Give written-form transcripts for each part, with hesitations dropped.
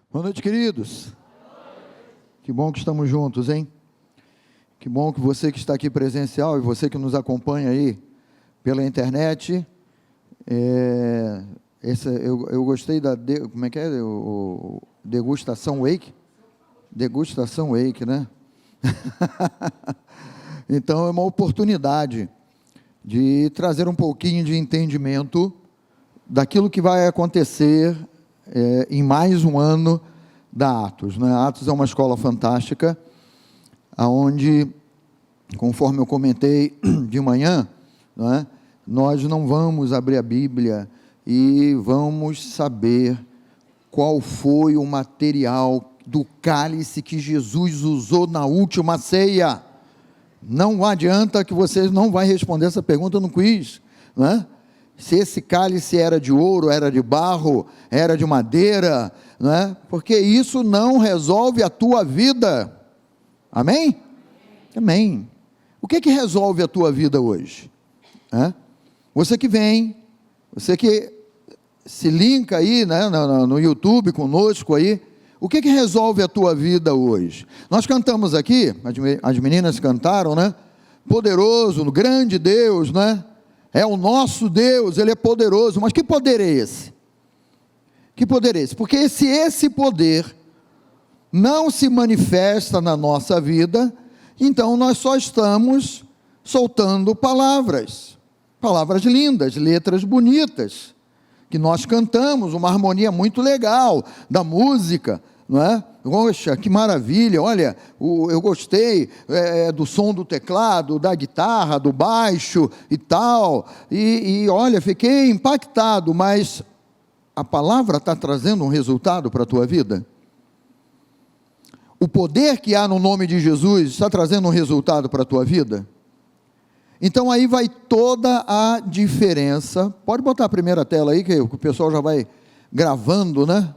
Boa noite, queridos. Que bom que estamos juntos, hein? Que bom que você que está aqui presencial e você que nos acompanha aí pela internet. Eu gostei da... como é que é? Degustação Wake? Degustação Wake, né? Então, é uma oportunidade de trazer um pouquinho de entendimento daquilo que vai acontecer em mais um ano da Atos, né? Atos é uma escola fantástica, onde, conforme eu comentei de manhã, né, nós não vamos abrir a Bíblia e vamos saber qual foi o material do cálice que Jesus usou na última ceia. Não adianta que você não vai responder essa pergunta no quiz, né? Se esse cálice era de ouro, era de barro, era de madeira, né? Porque isso não resolve a tua vida. Amém? Amém. O que resolve a tua vida hoje? Você que vem, você que se linka aí, né, no YouTube conosco aí, o que resolve a tua vida hoje? Nós cantamos aqui, as meninas cantaram, né? Poderoso, grande Deus, né? É o nosso Deus, Ele é poderoso. Mas que poder é esse? Que poder é esse? Porque se esse poder não se manifesta na nossa vida, então nós só estamos soltando palavras lindas, letras bonitas, que nós cantamos, uma harmonia muito legal da música, não é? Poxa, que maravilha, olha, eu gostei do som do teclado, da guitarra, do baixo e tal, e olha, fiquei impactado, mas a palavra está trazendo um resultado para a tua vida? O poder que há no nome de Jesus está trazendo um resultado para a tua vida? Então aí vai toda a diferença. Pode botar a primeira tela aí, que o pessoal já vai gravando, né?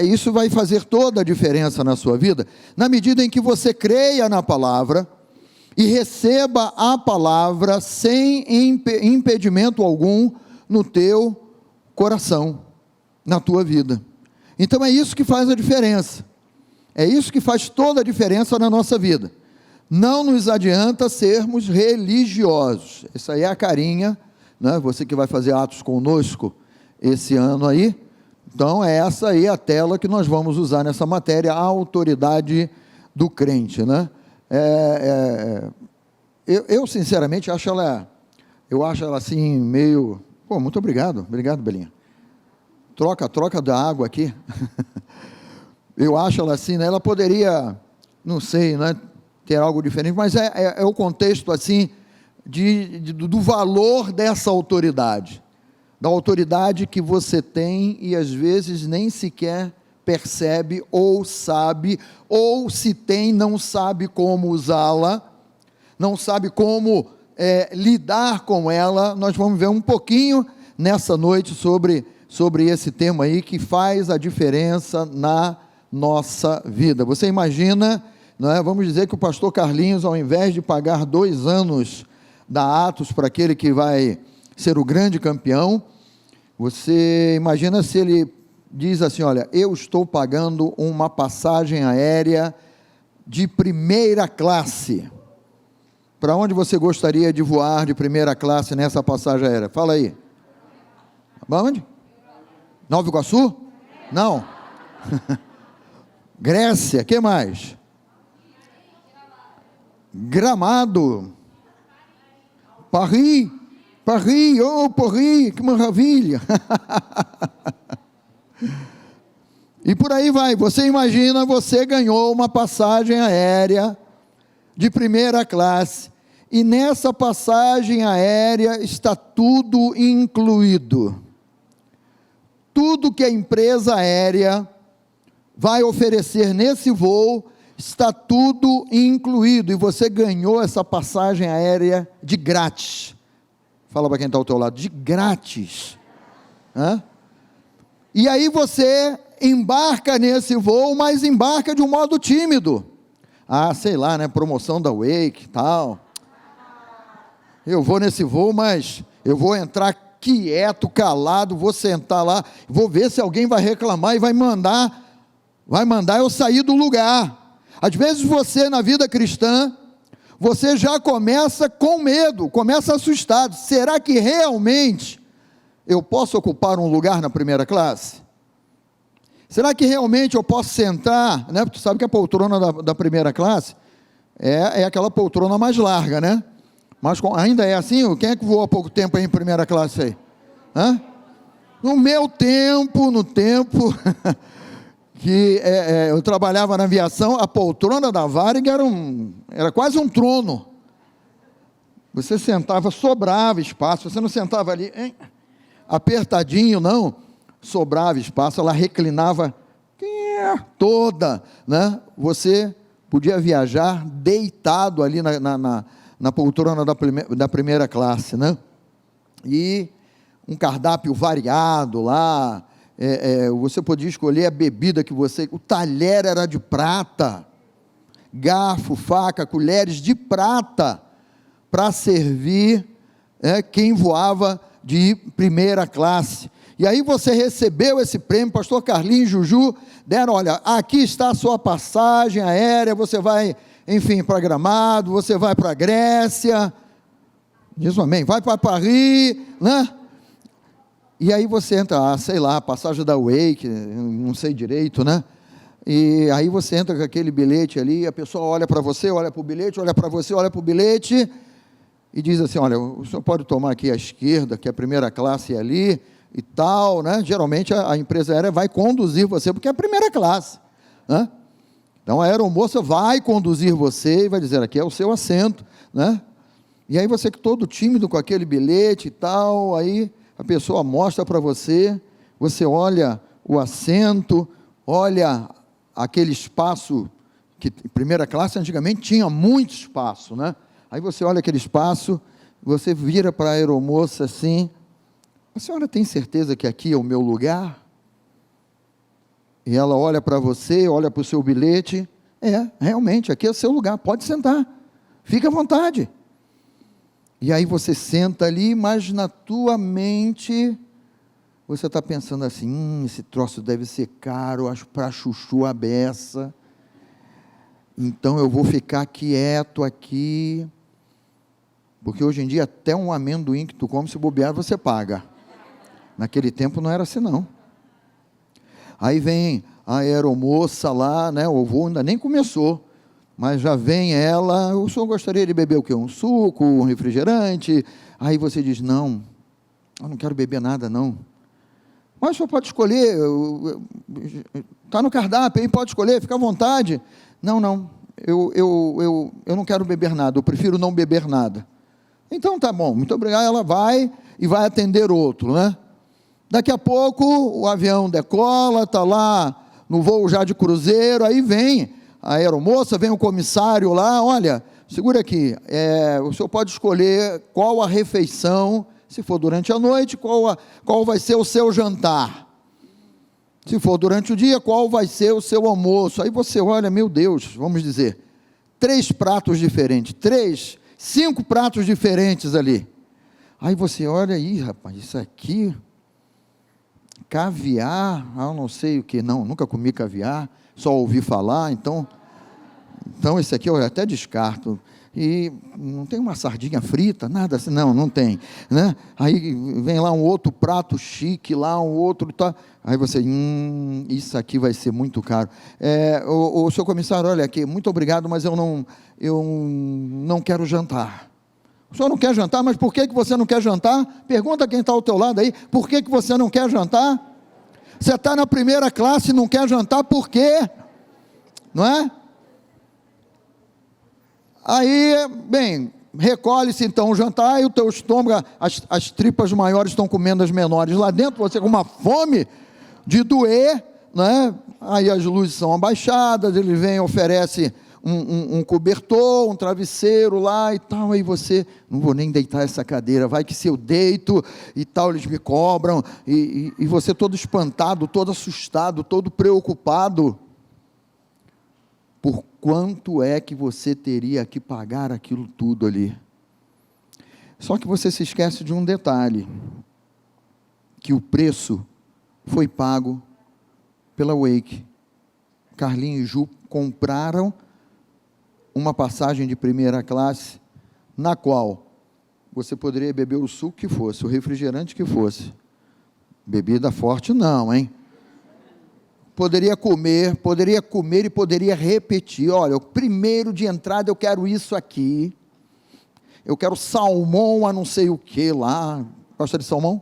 Isso vai fazer toda a diferença na sua vida, na medida em que você creia na palavra e receba a palavra sem impedimento algum no teu coração, na tua vida. Então é isso que faz a diferença, é isso que faz toda a diferença na nossa vida. Não nos adianta sermos religiosos. Essa aí é a carinha, né? Você que vai fazer atos conosco esse ano aí. Então, é essa aí a tela que nós vamos usar nessa matéria, a autoridade do crente, né? Eu sinceramente acho ela assim, meio... Pô, muito obrigado, Belinha. Troca da água aqui. Eu acho ela assim, né? Ela poderia, não sei, né, ter algo diferente, mas é o contexto assim, do valor dessa autoridade. Da autoridade que você tem e às vezes nem sequer percebe ou sabe, ou se tem, não sabe como usá-la, não sabe como lidar com ela. Nós vamos ver um pouquinho nessa noite sobre esse tema aí que faz a diferença na nossa vida. Você imagina, não é? Vamos dizer que o pastor Carlinhos, ao invés de pagar 2 anos da Atos para aquele que vai ser o grande campeão, você imagina se ele diz assim: olha, eu estou pagando uma passagem aérea de primeira classe. Para onde você gostaria de voar de primeira classe nessa passagem aérea? Fala aí. Para onde? Nova Iguaçu? Não. Grécia, que mais? Gramado. Paris, que maravilha. E por aí vai. Você imagina, você ganhou uma passagem aérea de primeira classe, e nessa passagem aérea está tudo incluído. Tudo que a empresa aérea vai oferecer nesse voo, está tudo incluído, e você ganhou essa passagem aérea de grátis. Fala para quem está ao teu lado, de grátis. E aí você embarca nesse voo, mas embarca de um modo tímido. Sei lá, né, promoção da Wake e tal. Eu vou nesse voo, mas eu vou entrar quieto, calado, vou sentar lá, vou ver se alguém vai reclamar e vai mandar vai mandar eu sair do lugar. Às vezes você, na vida cristã, você já começa com medo, começa assustado. Será que realmente eu posso ocupar um lugar na primeira classe? Será que realmente eu posso sentar, né? Porque tu sabe que a poltrona da primeira classe é aquela poltrona mais larga, né? Mas ainda é assim? Quem é que voou há pouco tempo aí em primeira classe aí? Hã? No meu tempo, no tempo que eu trabalhava na aviação, a poltrona da Varig era quase um trono. Você sentava, sobrava espaço, você não sentava ali apertadinho, não, sobrava espaço, ela reclinava toda, né? Você podia viajar deitado ali na poltrona da primeira classe, né? E um cardápio variado lá, você podia escolher a bebida que o talher era de prata, garfo, faca, colheres de prata, para servir quem voava de primeira classe. E aí você recebeu esse prêmio, pastor Carlinhos e Juju deram, olha, aqui está a sua passagem aérea, você vai, enfim, para Gramado, você vai para a Grécia, diz um amém, vai para Paris, né? E aí você entra, sei lá, passagem da Wake, não sei direito, né? E aí você entra com aquele bilhete ali, a pessoa olha para você, olha para o bilhete, olha para você, olha para o bilhete, e diz assim, olha, o senhor pode tomar aqui à esquerda, que a primeira classe é ali, e tal, né? Geralmente a empresa aérea vai conduzir você, porque é a primeira classe, né? Então a aeromoça vai conduzir você, e vai dizer, aqui é o seu assento, né? E aí você todo tímido com aquele bilhete e tal, aí a pessoa mostra para você, você olha o assento, olha aquele espaço, que primeira classe antigamente tinha muito espaço, né? Aí você olha aquele espaço, você vira para a aeromoça assim, a senhora tem certeza que aqui é o meu lugar? E ela olha para você, olha para o seu bilhete, realmente, aqui é o seu lugar, pode sentar, fica à vontade. E aí você senta ali, mas na tua mente, você está pensando assim, esse troço deve ser caro, acho para chuchu a beça, então eu vou ficar quieto aqui, porque hoje em dia até um amendoim que tu come, se bobear, você paga. Naquele tempo não era assim não. Aí vem a aeromoça lá, né, o voo ainda nem começou, mas já vem ela, o senhor gostaria de beber o quê? Um suco, um refrigerante? Aí você diz, não, eu não quero beber nada não. Mas o senhor pode escolher, está no cardápio, aí pode escolher, fica à vontade. Não, eu não quero beber nada, eu prefiro não beber nada. Então tá bom, muito obrigado, ela vai e vai atender outro, né? Daqui a pouco o avião decola, está lá no voo já de cruzeiro, aí vem a aeromoça, vem o comissário lá, olha, segura aqui, o senhor pode escolher qual a refeição, se for durante a noite, qual vai ser o seu jantar. Se for durante o dia, qual vai ser o seu almoço. Aí você olha, meu Deus, vamos dizer, 3 pratos diferentes, 5 pratos diferentes ali. Aí você olha, rapaz, isso aqui, caviar, eu não sei o que, não, nunca comi caviar, só ouvi falar, então esse aqui eu até descarto. E não tem uma sardinha frita, nada assim, não tem, né? Aí vem lá um outro prato chique, lá um outro, tá? Aí você, isso aqui vai ser muito caro. O senhor comissário, olha aqui, muito obrigado, mas eu não quero jantar. O senhor não quer jantar, mas por que você não quer jantar? Pergunta quem está ao teu lado aí, por que você não quer jantar? Você está na primeira classe e não quer jantar, por quê? Não é? Aí, bem, recolhe-se então o jantar e o teu estômago, as tripas maiores estão comendo as menores lá dentro, você com uma fome de doer, né? Aí as luzes são abaixadas, ele vem, oferece um cobertor, um travesseiro lá e tal, aí você, não vou nem deitar essa cadeira, vai que se eu deito e tal, eles me cobram, e você todo espantado, todo assustado, todo preocupado, por quanto é que você teria que pagar aquilo tudo ali. Só que você se esquece de um detalhe, que o preço foi pago pela Wake. Carlinhos e Ju compraram uma passagem de primeira classe, na qual você poderia beber o suco que fosse, o refrigerante que fosse. Bebida forte não, hein? Poderia comer e poderia repetir. Olha, o primeiro de entrada eu quero isso aqui. Eu quero salmão a não sei o que lá. Gosta de salmão?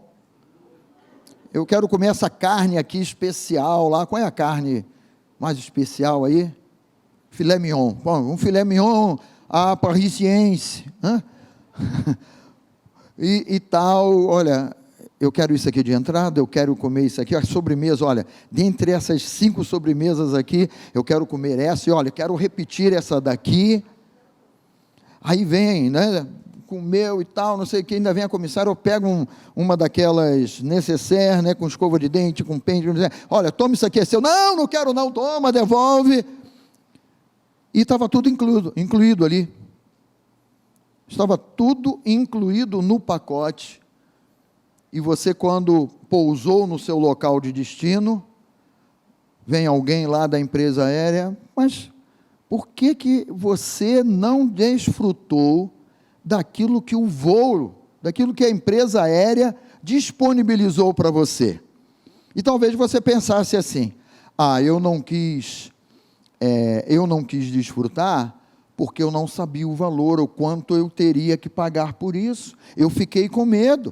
Eu quero comer essa carne aqui especial lá. Qual é a carne mais especial aí? Filé mignon. Bom, um filé mignon à parisiense. E tal, olha, eu quero isso aqui de entrada, eu quero comer isso aqui, a sobremesa, olha, dentre essas 5 sobremesas aqui, eu quero comer essa, e olha, quero repetir essa daqui. Aí vem, né, comeu e tal, não sei o que, ainda vem a comissária, eu pego uma daquelas necessaires, né, com escova de dente, com pente, olha, toma isso aqui, é seu. Não, não quero não, toma, devolve. E estava tudo incluído ali. Estava tudo incluído no pacote. E você, quando pousou no seu local de destino, vem alguém lá da empresa aérea, mas por que você não desfrutou daquilo que o voo, daquilo que a empresa aérea disponibilizou para você? E talvez você pensasse assim, eu não quis desfrutar porque eu não sabia o valor, o quanto eu teria que pagar por isso. Eu fiquei com medo.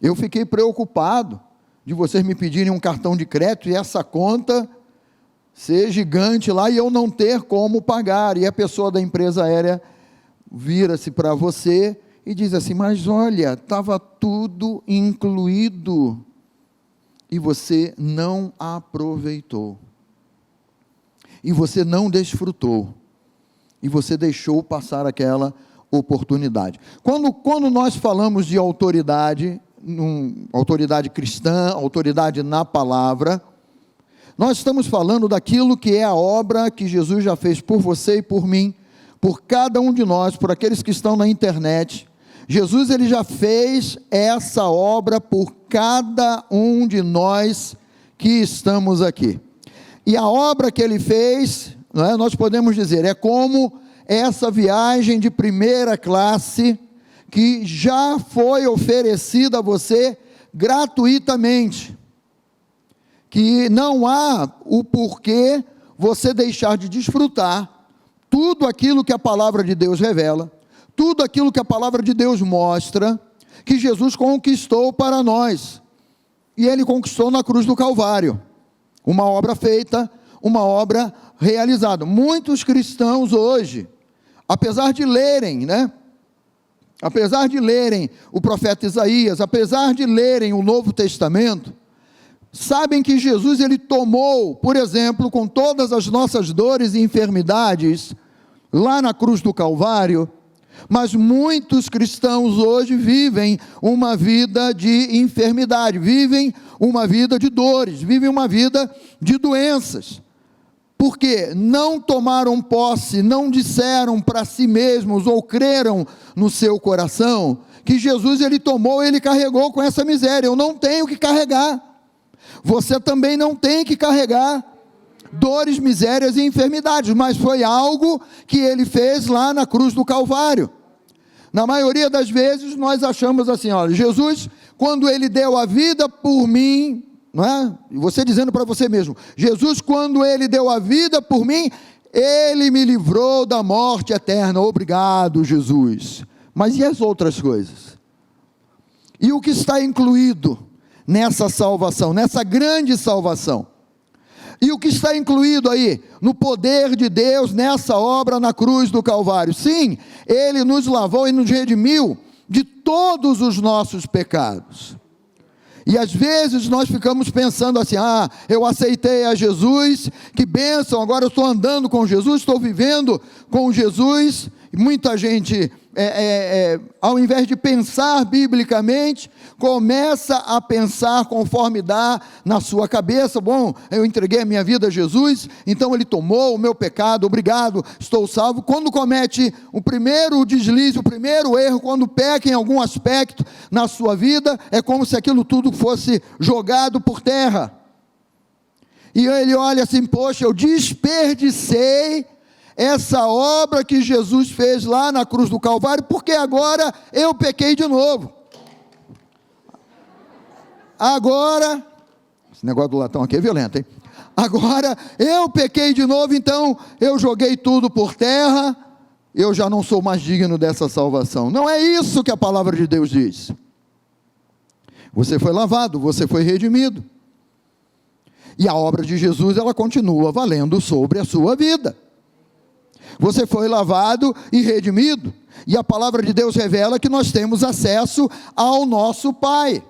Eu fiquei preocupado de vocês me pedirem um cartão de crédito e essa conta ser gigante lá e eu não ter como pagar. E a pessoa da empresa aérea vira-se para você e diz assim, mas olha, estava tudo incluído e você não aproveitou. E você não desfrutou. E você deixou passar aquela oportunidade. Quando nós falamos de autoridade, autoridade cristã, autoridade na palavra, nós estamos falando daquilo que é a obra que Jesus já fez por você e por mim, por cada um de nós, por aqueles que estão na internet. Jesus, ele já fez essa obra por cada um de nós que estamos aqui. E a obra que ele fez, nós podemos dizer, é como essa viagem de primeira classe que já foi oferecida a você gratuitamente, que não há o porquê você deixar de desfrutar tudo aquilo que a palavra de Deus revela, tudo aquilo que a palavra de Deus mostra, que Jesus conquistou para nós, e ele conquistou na cruz do Calvário, uma obra feita, uma obra realizada. Muitos cristãos hoje, apesar de lerem, apesar de lerem o profeta Isaías, apesar de lerem o Novo Testamento, sabem que Jesus, ele tomou, por exemplo, com todas as nossas dores e enfermidades, lá na cruz do Calvário, mas muitos cristãos hoje vivem uma vida de enfermidade, vivem uma vida de dores, vivem uma vida de doenças, porque não tomaram posse, não disseram para si mesmos, ou creram no seu coração, que Jesus, ele tomou, ele carregou com essa miséria. Eu não tenho que carregar, você também não tem que carregar dores, misérias e enfermidades, mas foi algo que ele fez lá na cruz do Calvário. Na maioria das vezes nós achamos assim, olha, Jesus, quando ele deu a vida por mim, não é? E você dizendo para você mesmo, Jesus, quando ele deu a vida por mim, ele me livrou da morte eterna, obrigado, Jesus. Mas e as outras coisas? E o que está incluído nessa salvação, nessa grande salvação? E o que está incluído aí, no poder de Deus, nessa obra na cruz do Calvário? Sim, ele nos lavou e nos redimiu de todos os nossos pecados. E às vezes nós ficamos pensando assim, eu aceitei a Jesus, que bênção, agora eu estou andando com Jesus, estou vivendo com Jesus. E muita gente, ao invés de pensar biblicamente, começa a pensar conforme dá na sua cabeça. Bom, eu entreguei a minha vida a Jesus, então ele tomou o meu pecado, obrigado, estou salvo. Quando comete o primeiro deslize, o primeiro erro, quando peca em algum aspecto na sua vida, é como se aquilo tudo fosse jogado por terra. e ele olha assim: poxa, eu desperdicei essa obra que Jesus fez lá na cruz do Calvário, porque agora eu pequei de novo. Agora, esse negócio do latão aqui é violento, hein? Agora eu pequei de novo, então eu joguei tudo por terra, eu já não sou mais digno dessa salvação. Não é isso que a palavra de Deus diz. Você foi lavado, você foi redimido. E a obra de Jesus, ela continua valendo sobre a sua vida. Você foi lavado e redimido. E a palavra de Deus revela que nós temos acesso ao nosso Pai.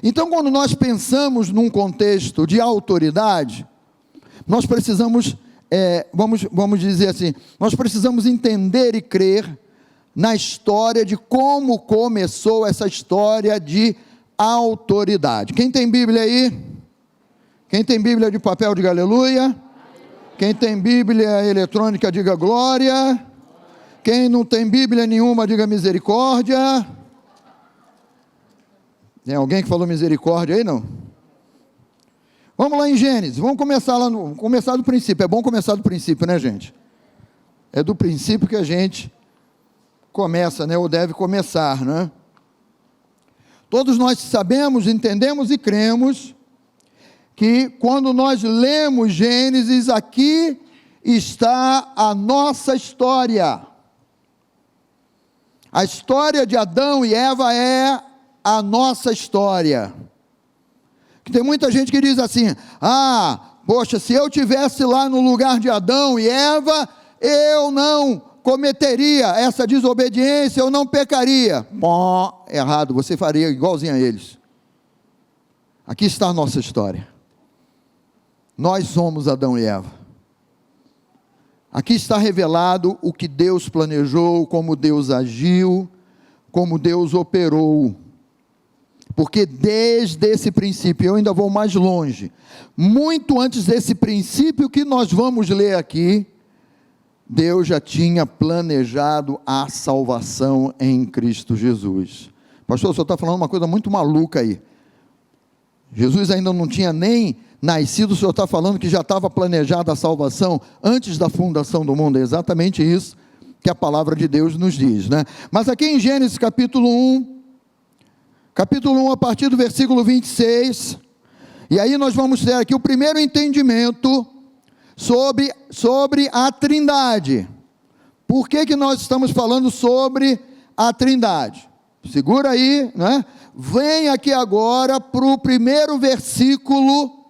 Então, quando nós pensamos num contexto de autoridade, nós precisamos, vamos dizer assim, nós precisamos entender e crer na história de como começou essa história de autoridade. Quem tem Bíblia aí? Quem tem Bíblia de papel, diga aleluia. Quem tem Bíblia eletrônica, diga glória. Quem não tem Bíblia nenhuma, diga misericórdia. Tem alguém que falou misericórdia aí, não? Vamos lá em Gênesis, vamos começar do princípio. É bom começar do princípio, né, gente? É do princípio que a gente começa, né, ou deve começar, né? Todos nós sabemos, entendemos e cremos que quando nós lemos Gênesis, aqui está a nossa história. A história de Adão e Eva é a nossa história. Que tem muita gente que diz assim: poxa, se eu tivesse lá no lugar de Adão e Eva, eu não cometeria essa desobediência, eu não pecaria. Bom, errado, você faria igualzinho a eles. Aqui está a nossa história. Nós somos Adão e Eva. Aqui está revelado o que Deus planejou, como Deus agiu, como Deus operou. Porque desde esse princípio, eu ainda vou mais longe, muito antes desse princípio que nós vamos ler aqui, Deus já tinha planejado a salvação em Cristo Jesus. Pastor, o senhor está falando uma coisa muito maluca aí. Jesus ainda não tinha nem nascido, o senhor está falando que já estava planejada a salvação antes da fundação do mundo. É exatamente isso que a palavra de Deus nos diz, né? Mas aqui em Gênesis capítulo 1, a partir do versículo 26, e aí nós vamos ter aqui o primeiro entendimento sobre a Trindade. Por que nós estamos falando sobre a Trindade? Segura aí, né? Vem aqui agora para o primeiro versículo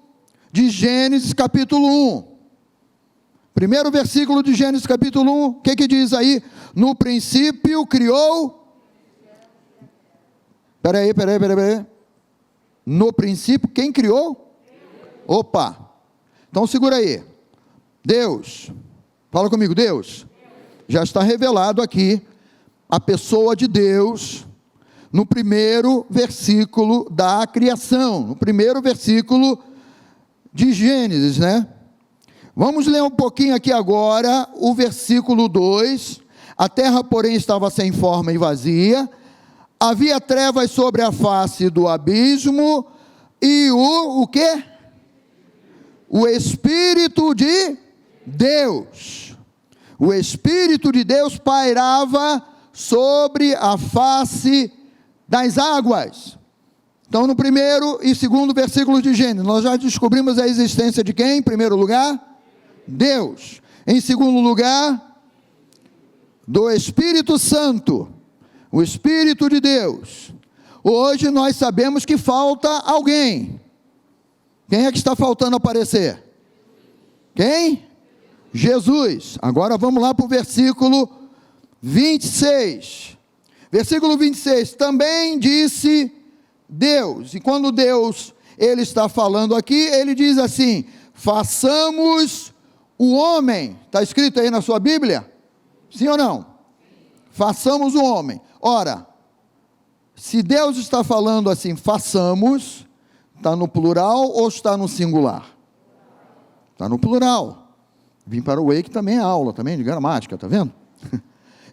de Gênesis capítulo 1. Primeiro versículo de Gênesis capítulo 1, o que diz aí? No princípio criou... Peraí. No princípio, quem criou? Opa! Então segura aí. Deus. Fala comigo, Deus. Já está revelado aqui a pessoa de Deus no primeiro versículo da criação, no primeiro versículo de Gênesis, né? Vamos ler um pouquinho aqui agora o versículo 2. A terra, porém, estava sem forma e vazia, havia trevas sobre a face do abismo, e o quê? O Espírito de Deus. O Espírito de Deus pairava sobre a face das águas. Então, no primeiro e segundo versículo de Gênesis, nós já descobrimos a existência de quem? Em primeiro lugar, Deus. Em segundo lugar, do Espírito Santo, o Espírito de Deus. Hoje nós sabemos que falta alguém. Quem é que está faltando aparecer? Quem? Jesus. Agora vamos lá para o versículo 26. Versículo 26. Também disse Deus. E quando Deus, ele está falando aqui, ele diz assim: façamos o homem. Está escrito aí na sua Bíblia? Sim ou não? Façamos o homem. Ora, se Deus está falando assim, façamos, está no plural ou está no singular? Está no plural. Vim para o Wake também é aula, também de gramática, está vendo?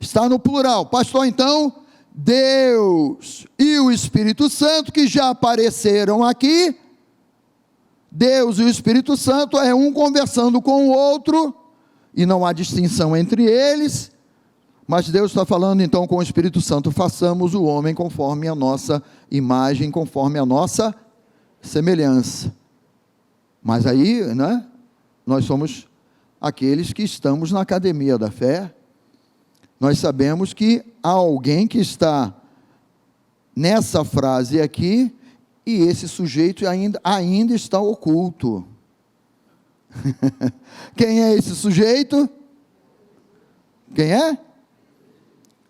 Está no plural. Pastor, então, Deus e o Espírito Santo, que já apareceram aqui, Deus e o Espírito Santo é um conversando com o outro, e não há distinção entre eles, mas Deus está falando então com o Espírito Santo: façamos o homem conforme a nossa imagem, conforme a nossa semelhança. Mas aí, né, nós somos aqueles que estamos na academia da fé, nós sabemos que há alguém que está nessa frase aqui, e esse sujeito ainda está oculto. Quem é esse sujeito? Quem é?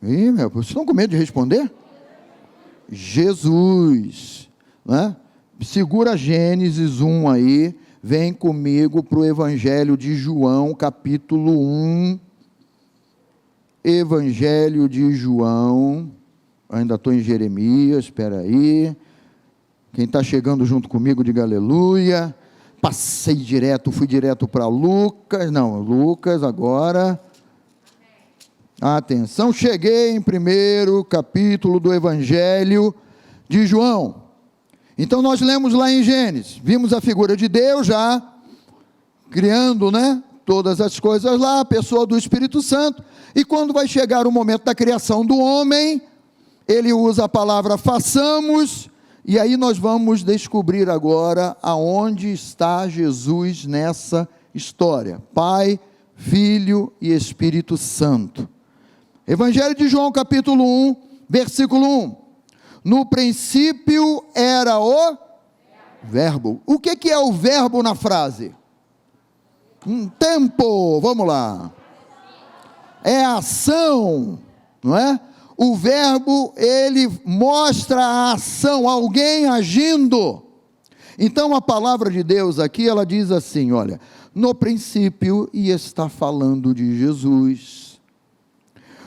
Ih, vocês estão com medo de responder? Jesus, né? Segura Gênesis 1 aí, vem comigo para o Evangelho de João, capítulo 1, Evangelho de João, ainda estou em Jeremias, espera aí, quem está chegando junto comigo, diga aleluia. Fui direto para Lucas agora, atenção, cheguei em primeiro capítulo do Evangelho de João. Então nós lemos lá em Gênesis, vimos a figura de Deus já, criando, né, todas as coisas lá, a pessoa do Espírito Santo, e quando vai chegar o momento da criação do homem, ele usa a palavra façamos, e aí nós vamos descobrir agora aonde está Jesus nessa história: Pai, Filho e Espírito Santo. Evangelho de João capítulo 1, versículo 1. No princípio era o verbo. O que é o verbo na frase? Tempo, vamos lá. É ação, não é? O verbo, ele mostra a ação, alguém agindo. Então a palavra de Deus aqui, ela diz assim, olha, no princípio, e está falando de Jesus.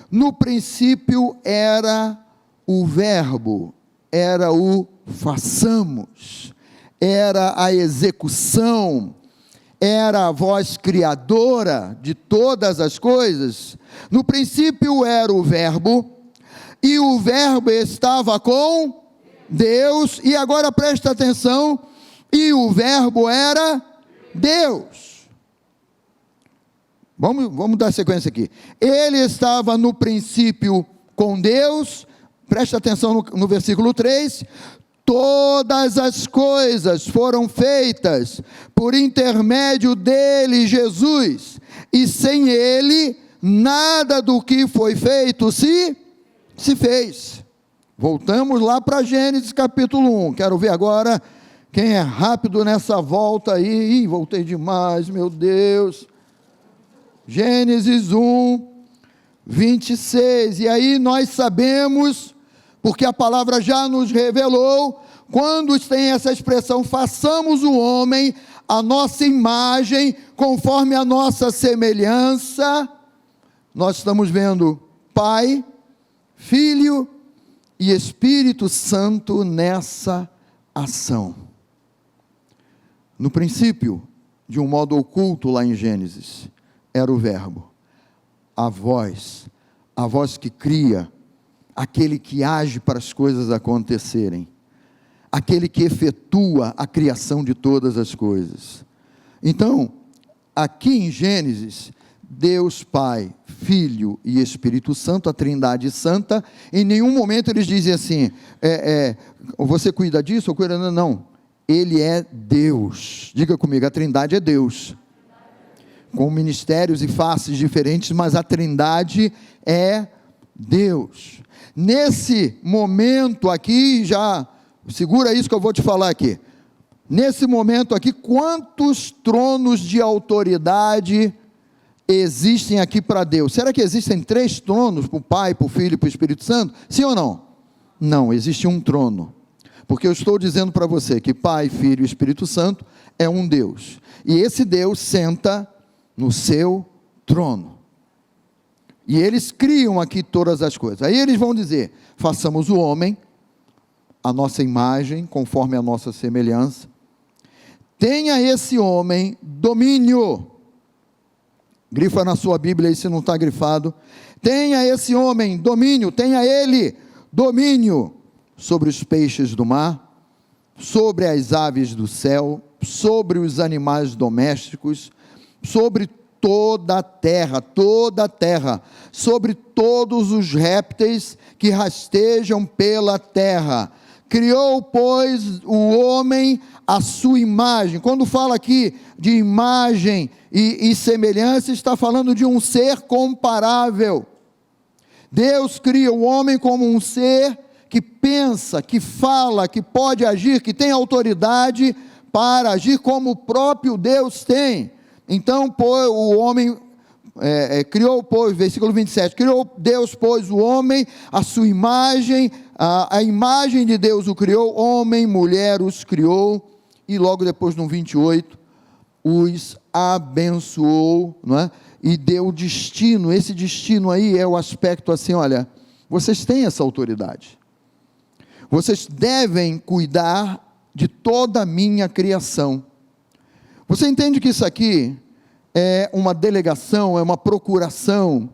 No princípio era o verbo, era o façamos, era a execução, era a voz criadora de todas as coisas. No princípio era o verbo, e o verbo estava com Deus, e agora presta atenção, e o verbo era Deus. Vamos dar sequência aqui. Ele estava no princípio com Deus, presta atenção no versículo 3, todas as coisas foram feitas por intermédio dele, Jesus, e sem ele, nada do que foi feito se fez. Voltamos lá para Gênesis capítulo 1, quero ver agora quem é rápido nessa volta aí. Ih, voltei demais, meu Deus. Gênesis 1, 26, e aí nós sabemos, porque a palavra já nos revelou, quando tem essa expressão, façamos o homem a nossa imagem, conforme a nossa semelhança, nós estamos vendo Pai, Filho e Espírito Santo nessa ação. No princípio, de um modo oculto lá em Gênesis, era o verbo, a voz que cria, aquele que age para as coisas acontecerem, aquele que efetua a criação de todas as coisas. Então, aqui em Gênesis, Deus Pai, Filho e Espírito Santo, a Trindade Santa, em nenhum momento eles dizem assim, você cuida disso ou cuida, não, Ele é Deus. Diga comigo, a Trindade é Deus, com ministérios e faces diferentes, mas a Trindade é Deus. Nesse momento aqui, já, segura isso que eu vou te falar aqui, nesse momento aqui, quantos tronos de autoridade existem aqui para Deus? Será que existem 3 tronos, para o Pai, para o Filho e para o Espírito Santo? Sim ou não? Não, existe um trono, porque eu estou dizendo para você que Pai, Filho e Espírito Santo é um Deus, e esse Deus senta no seu trono, e eles criam aqui todas as coisas. Aí eles vão dizer, façamos o homem a nossa imagem, conforme a nossa semelhança, tenha esse homem domínio, grifa na sua Bíblia aí se não está grifado, tenha esse homem domínio, tenha ele domínio sobre os peixes do mar, sobre as aves do céu, sobre os animais domésticos, sobre toda a terra, sobre todos os répteis que rastejam pela terra. Criou, pois, o homem à sua imagem. Quando fala aqui de imagem e semelhança, está falando de um ser comparável. Deus cria o homem como um ser que pensa, que fala, que pode agir, que tem autoridade para agir como o próprio Deus tem. Então, o homem criou, pois, versículo 27, criou Deus, pois, o homem, a sua imagem, a imagem de Deus o criou, homem, mulher os criou, e logo depois no 28, os abençoou, não é? E deu destino. Esse destino aí é o aspecto assim, olha, vocês têm essa autoridade, vocês devem cuidar de toda a minha criação. Você entende que isso aqui é uma delegação, é uma procuração,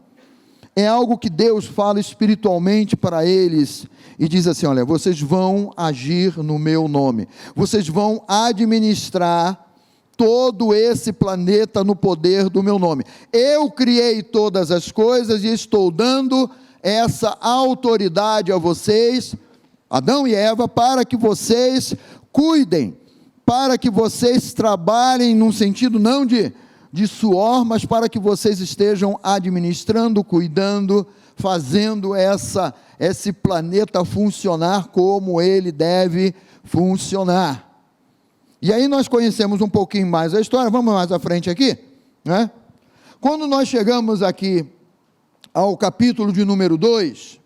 é algo que Deus fala espiritualmente para eles, e diz assim, olha, vocês vão agir no meu nome, vocês vão administrar todo esse planeta no poder do meu nome. Eu criei todas as coisas e estou dando essa autoridade a vocês, Adão e Eva, para que vocês cuidem, para que vocês trabalhem num sentido não de suor, mas para que vocês estejam administrando, cuidando, fazendo esse planeta funcionar como ele deve funcionar. E aí nós conhecemos um pouquinho mais a história, vamos mais à frente aqui, né? Quando nós chegamos aqui ao capítulo de número 2,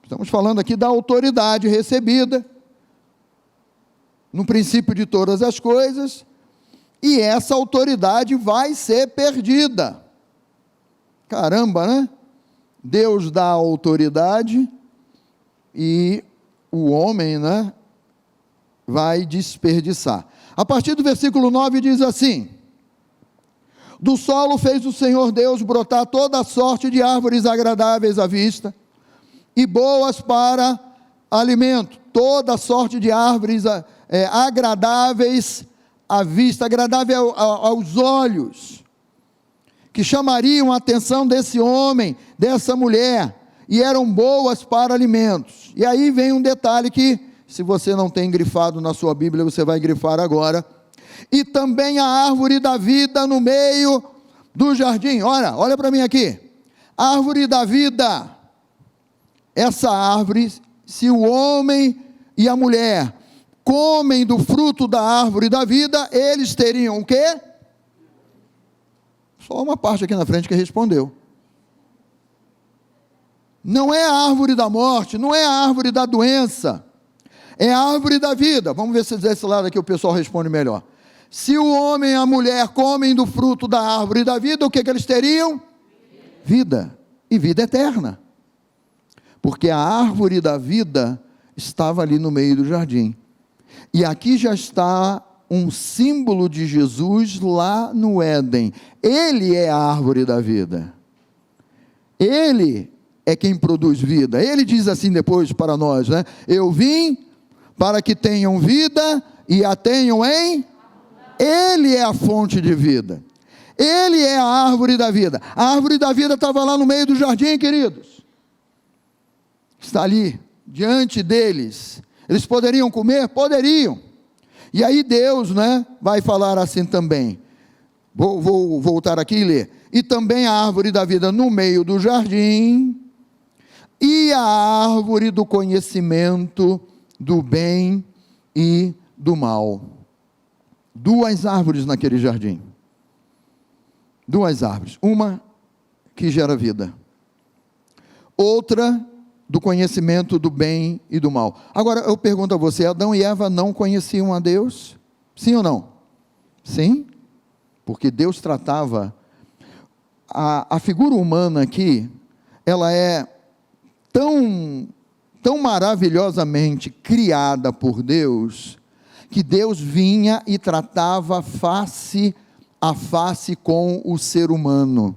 estamos falando aqui da autoridade recebida, no princípio de todas as coisas, e essa autoridade vai ser perdida. Caramba, né? Deus dá autoridade, e o homem, né, vai desperdiçar. A partir do versículo 9 diz assim: do solo fez o Senhor Deus brotar toda sorte de árvores agradáveis à vista, e boas para alimento, toda sorte de árvores agradáveis à vista, agradável aos olhos, que chamariam a atenção desse homem, dessa mulher, e eram boas para alimentos. E aí vem um detalhe que, se você não tem grifado na sua Bíblia, você vai grifar agora. E também a árvore da vida no meio do jardim. Olha para mim aqui, árvore da vida. Essa árvore, se o homem e a mulher comem do fruto da árvore da vida, eles teriam o quê? Só uma parte aqui na frente que respondeu. Não é a árvore da morte, não é a árvore da doença, é a árvore da vida. Vamos ver se desse lado aqui o pessoal responde melhor. Se o homem e a mulher comem do fruto da árvore da vida, o que eles teriam? Vida, e vida eterna. Porque a árvore da vida estava ali no meio do jardim. E aqui já está um símbolo de Jesus lá no Éden. Ele é a árvore da vida. Ele é quem produz vida. Ele diz assim depois para nós, né? Eu vim para que tenham vida e a tenham em... Ele é a fonte de vida. Ele é a árvore da vida. A árvore da vida estava lá no meio do jardim, queridos. Está ali, diante deles. Eles poderiam comer? Poderiam. E aí Deus, né, vai falar assim também. Vou voltar aqui e ler. E também a árvore da vida no meio do jardim, e a árvore do conhecimento do bem e do mal. Duas árvores naquele jardim. Duas árvores. Uma que gera vida. Outra do conhecimento do bem e do mal. Agora eu pergunto a você, Adão e Eva não conheciam a Deus? Sim ou não? Sim, porque Deus tratava, a figura humana aqui, ela é tão maravilhosamente criada por Deus, que Deus vinha e tratava face a face com o ser humano.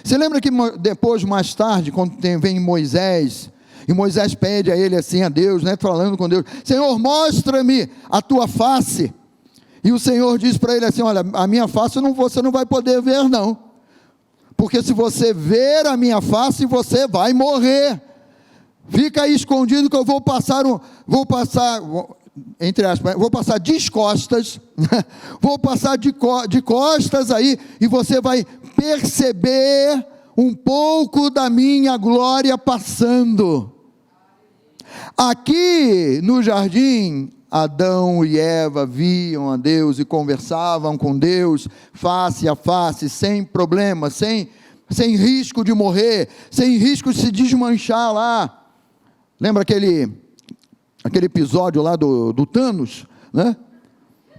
Você lembra que depois, mais tarde, quando vem Moisés, E Moisés pede a ele assim, a Deus, né, falando com Deus: Senhor, mostra-me a tua face. E o Senhor diz para ele assim: olha, a minha face você não vai poder ver não, porque se você ver a minha face, você vai morrer. Fica aí escondido que eu vou passar entre aspas, vou passar descostas, vou passar de costas aí, e você vai perceber um pouco da minha glória passando. Aqui no jardim, Adão e Eva viam a Deus e conversavam com Deus face a face, sem problema, sem risco de morrer, sem risco de se desmanchar lá. Lembra aquele episódio lá do Thanos, né?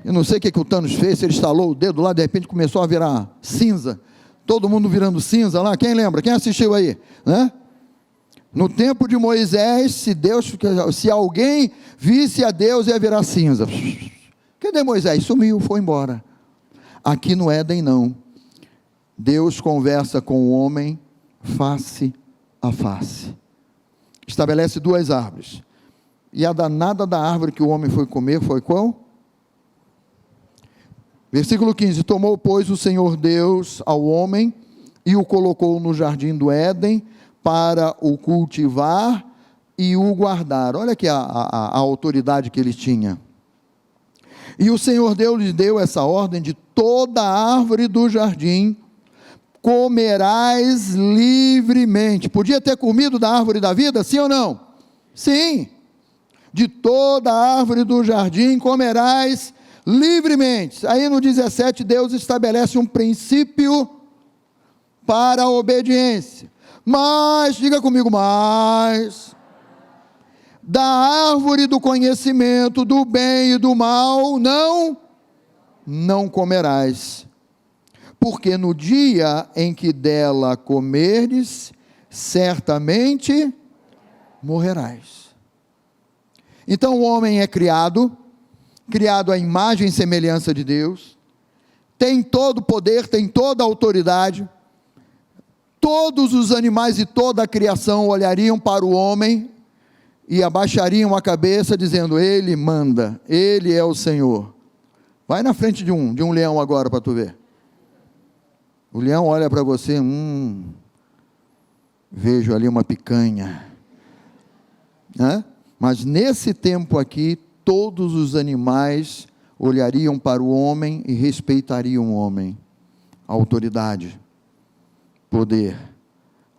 Eu não sei o que o Thanos fez, se ele estalou o dedo lá, de repente começou a virar cinza, todo mundo virando cinza lá. Quem lembra? Quem assistiu aí, né? No tempo de Moisés, se alguém visse a Deus, ia virar cinza. Cadê Moisés? Sumiu, foi embora. Aqui no Éden não, Deus conversa com o homem face a face, estabelece duas árvores, e a danada da árvore que o homem foi comer foi qual? Versículo 15: tomou, pois, o Senhor Deus ao homem e o colocou no jardim do Éden para o cultivar e o guardar. Olha aqui a autoridade que ele tinha. E o Senhor Deus lhe deu essa ordem: de toda árvore do jardim comerás livremente. Podia ter comido da árvore da vida, sim ou não? Sim. De toda árvore do jardim comerás livremente. Aí no 17, Deus estabelece um princípio para a obediência. Mas, diga comigo, mas da árvore do conhecimento do bem e do mal não comerás, porque no dia em que dela comerdes, certamente morrerás. Então o homem é criado à imagem e semelhança de Deus, tem todo o poder, tem toda a autoridade. Todos os animais e toda a criação olhariam para o homem e abaixariam a cabeça, dizendo: ele manda, ele é o Senhor. Vai na frente de um leão agora para tu ver. O leão olha para você: vejo ali uma picanha, né? Mas nesse tempo aqui, todos os animais olhariam para o homem e respeitariam o homem. Autoridade, poder,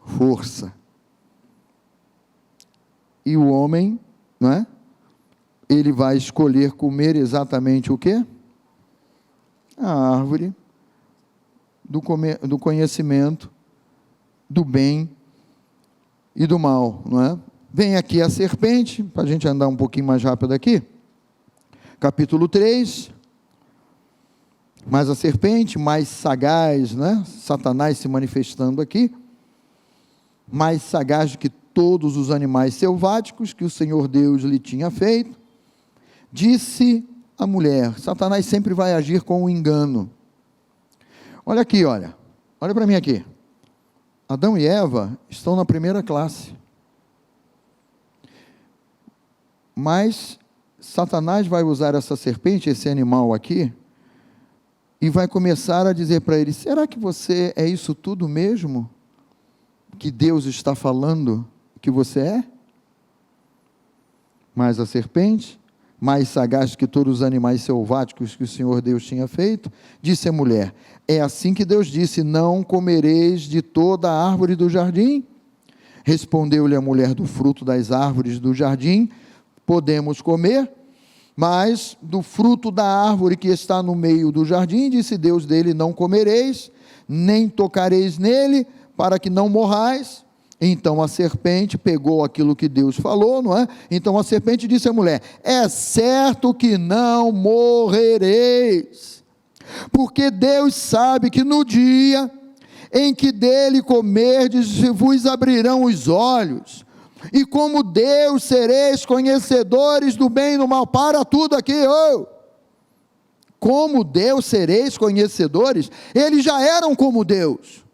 força. E o homem, né, ele vai escolher comer exatamente o quê? A árvore do conhecimento do bem e do mal, não é? Vem aqui a serpente, para a gente andar um pouquinho mais rápido aqui, capítulo 3, mas a serpente, mais sagaz, né? Satanás se manifestando aqui, mais sagaz do que todos os animais selváticos que o Senhor Deus lhe tinha feito, disse a mulher. Satanás sempre vai agir com o engano. Olha aqui, olha para mim aqui. Adão e Eva estão na primeira classe, mas Satanás vai usar essa serpente, esse animal aqui, e vai começar a dizer para ele: será que você é isso tudo mesmo que Deus está falando que você é? Mas a serpente, mais sagaz que todos os animais selváticos que o Senhor Deus tinha feito, disse à mulher: é assim que Deus disse: não comereis de toda a árvore do jardim? Respondeu-lhe a mulher: do fruto das árvores do jardim podemos comer, mas do fruto da árvore que está no meio do jardim, disse Deus: dele não comereis, nem tocareis nele, para que não morrais. Então a serpente pegou aquilo que Deus falou, não é? Então a serpente disse à mulher: é certo que não morrereis, porque Deus sabe que no dia em que dele comerdes, vos abrirão os olhos, e como Deus sereis conhecedores do bem e do mal. Para tudo aqui, como Deus sereis conhecedores? Eles já eram como Deus.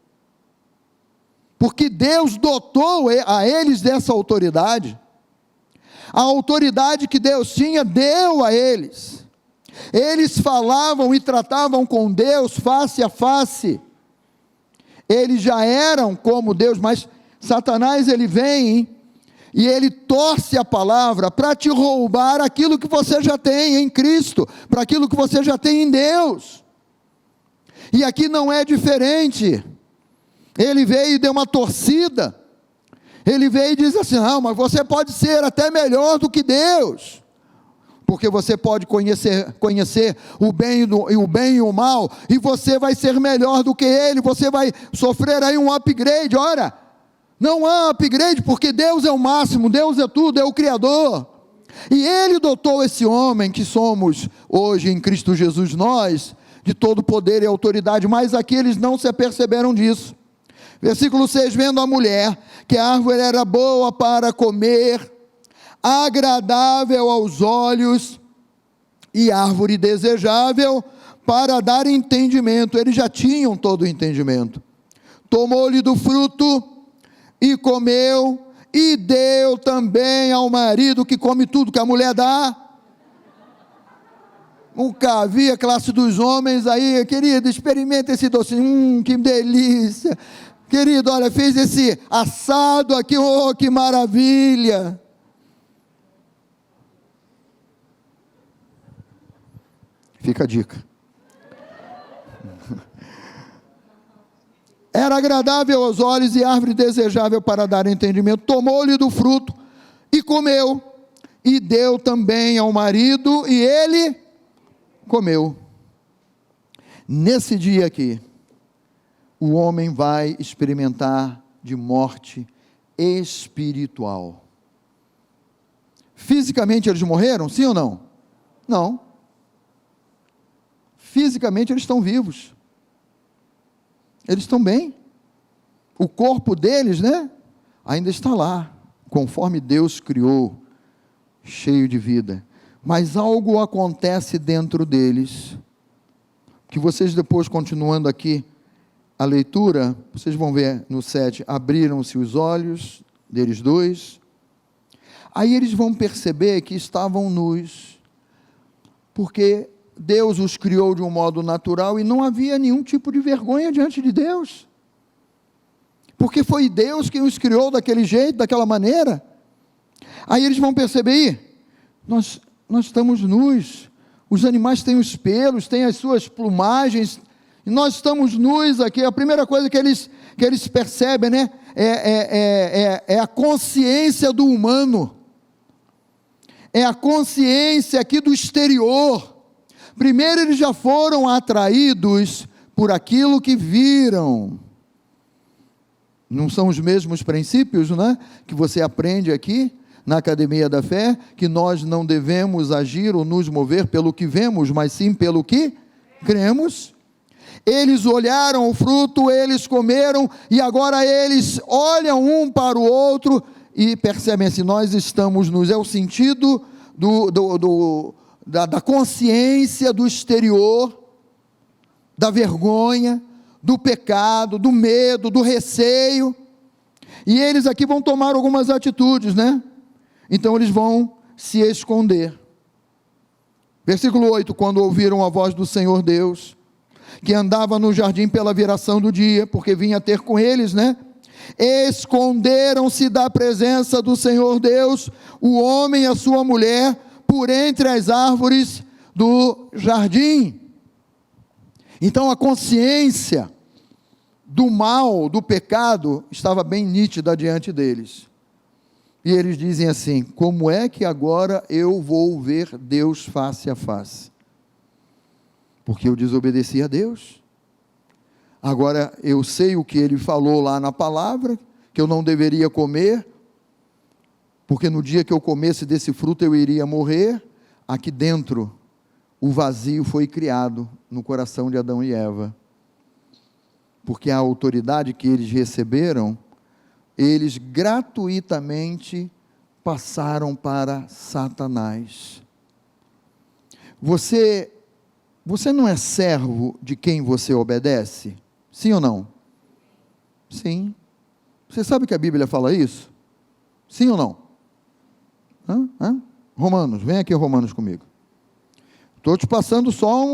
porque Deus dotou a eles dessa autoridade. A autoridade que Deus tinha, deu a eles. Eles falavam e tratavam com Deus face a face. Eles já eram como Deus, mas Satanás, ele vem e ele torce a palavra para te roubar aquilo que você já tem em Cristo, para aquilo que você já tem em Deus. E aqui não é diferente. Ele veio e deu uma torcida. Ele veio e diz assim: não, mas você pode ser até melhor do que Deus, porque você pode conhecer o bem e o mal, e você vai ser melhor do que ele, você vai sofrer aí um upgrade. Ora, não há upgrade, porque Deus é o máximo, Deus é tudo, é o Criador. E Ele dotou esse homem que somos hoje em Cristo Jesus, nós, de todo poder e autoridade, mas aqui eles não se aperceberam disso. Versículo 6, vendo a mulher, que a árvore era boa para comer, agradável aos olhos, e árvore desejável para dar entendimento. Eles já tinham todo o entendimento. Tomou-lhe do fruto, e comeu, e deu também ao marido, que come tudo que a mulher dá. Nunca vi a classe dos homens aí, querido, experimenta esse docinho, que delícia, querido, olha, fez esse assado aqui, oh, que maravilha. Fica a dica. Era agradável aos olhos e árvore desejável para dar entendimento. Tomou-lhe do fruto e comeu, e deu também ao marido, e ele comeu. Nesse dia aqui, o homem vai experimentar de morte espiritual. Fisicamente eles morreram, sim ou não? Não. Fisicamente eles estão vivos. Eles estão bem. O corpo deles, né, ainda está lá, conforme Deus criou, cheio de vida. Mas algo acontece dentro deles, que vocês depois, continuando aqui a leitura, vocês vão ver no 7, abriram-se os olhos deles dois, aí eles vão perceber que estavam nus, porque Deus os criou de um modo natural e não havia nenhum tipo de vergonha diante de Deus, porque foi Deus quem os criou daquele jeito, daquela maneira. Aí eles vão perceber, nós estamos nus, os animais têm os pelos, têm as suas plumagens, e nós estamos nus aqui. A primeira coisa que eles percebem, né, é a consciência do humano, é a consciência aqui do exterior. Primeiro eles já foram atraídos por aquilo que viram. Não são os mesmos princípios, né, que você aprende aqui na Academia da Fé, que nós não devemos agir ou nos mover pelo que vemos, mas sim pelo que cremos. Eles olharam o fruto, eles comeram, e agora eles olham um para o outro e percebem assim: nós estamos nus. É o sentido da consciência do exterior, da vergonha, do pecado, do medo, do receio. E eles aqui vão tomar algumas atitudes, né? Então eles vão se esconder. Versículo 8, quando ouviram a voz do Senhor Deus, que andava no jardim pela viração do dia, porque vinha ter com eles, né? Esconderam-se da presença do Senhor Deus, o homem e a sua mulher, por entre as árvores do jardim. Então a consciência do mal, do pecado, estava bem nítida diante deles. E eles dizem assim: como é que agora eu vou ver Deus face a face? Porque eu desobedeci a Deus. Agora eu sei o que Ele falou lá na palavra, que eu não deveria comer, porque no dia que eu comesse desse fruto eu iria morrer. Aqui dentro, o vazio foi criado no coração de Adão e Eva, porque a autoridade que eles receberam, eles gratuitamente passaram para Satanás. Você não é servo de quem você obedece? Sim ou não? Sim. Você sabe que a Bíblia fala isso? Sim ou não? Romanos, vem aqui Romanos comigo. Estou te passando só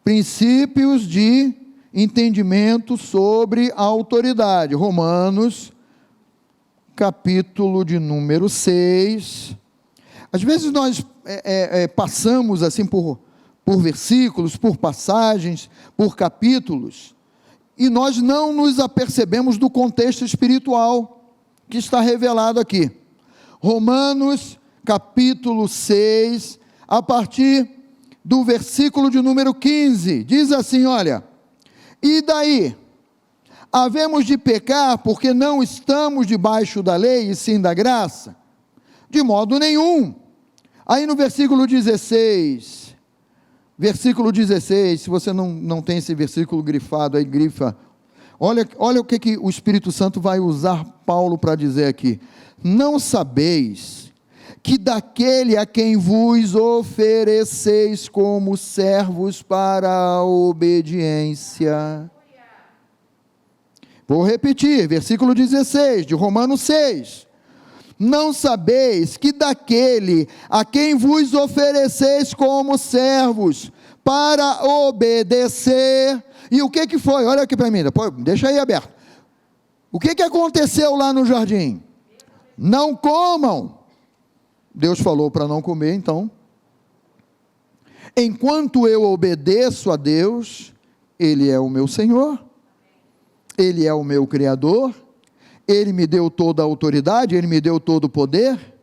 princípios de entendimento sobre a autoridade. Romanos, capítulo de número 6. Às vezes nós passamos assim por versículos, por passagens, por capítulos, e nós não nos apercebemos do contexto espiritual que está revelado aqui. Romanos, capítulo 6, a partir do versículo de número 15, diz assim, olha, e daí? Havemos de pecar porque não estamos debaixo da lei e sim da graça? De modo nenhum. Aí no versículo 16, se você não tem esse versículo grifado, aí grifa, olha o que o Espírito Santo vai usar Paulo para dizer aqui. Não sabeis que daquele a quem vos ofereceis como servos para a obediência. Vou repetir, versículo 16, de Romanos 6. Não sabeis que daquele a quem vos ofereceis como servos para obedecer, e o que foi? Olha aqui para mim, depois, deixa aí aberto. O que aconteceu lá no jardim? Não comam. Deus falou para não comer, então. Enquanto eu obedeço a Deus, Ele é o meu Senhor, Ele é o meu Criador, Ele me deu toda a autoridade, Ele me deu todo o poder.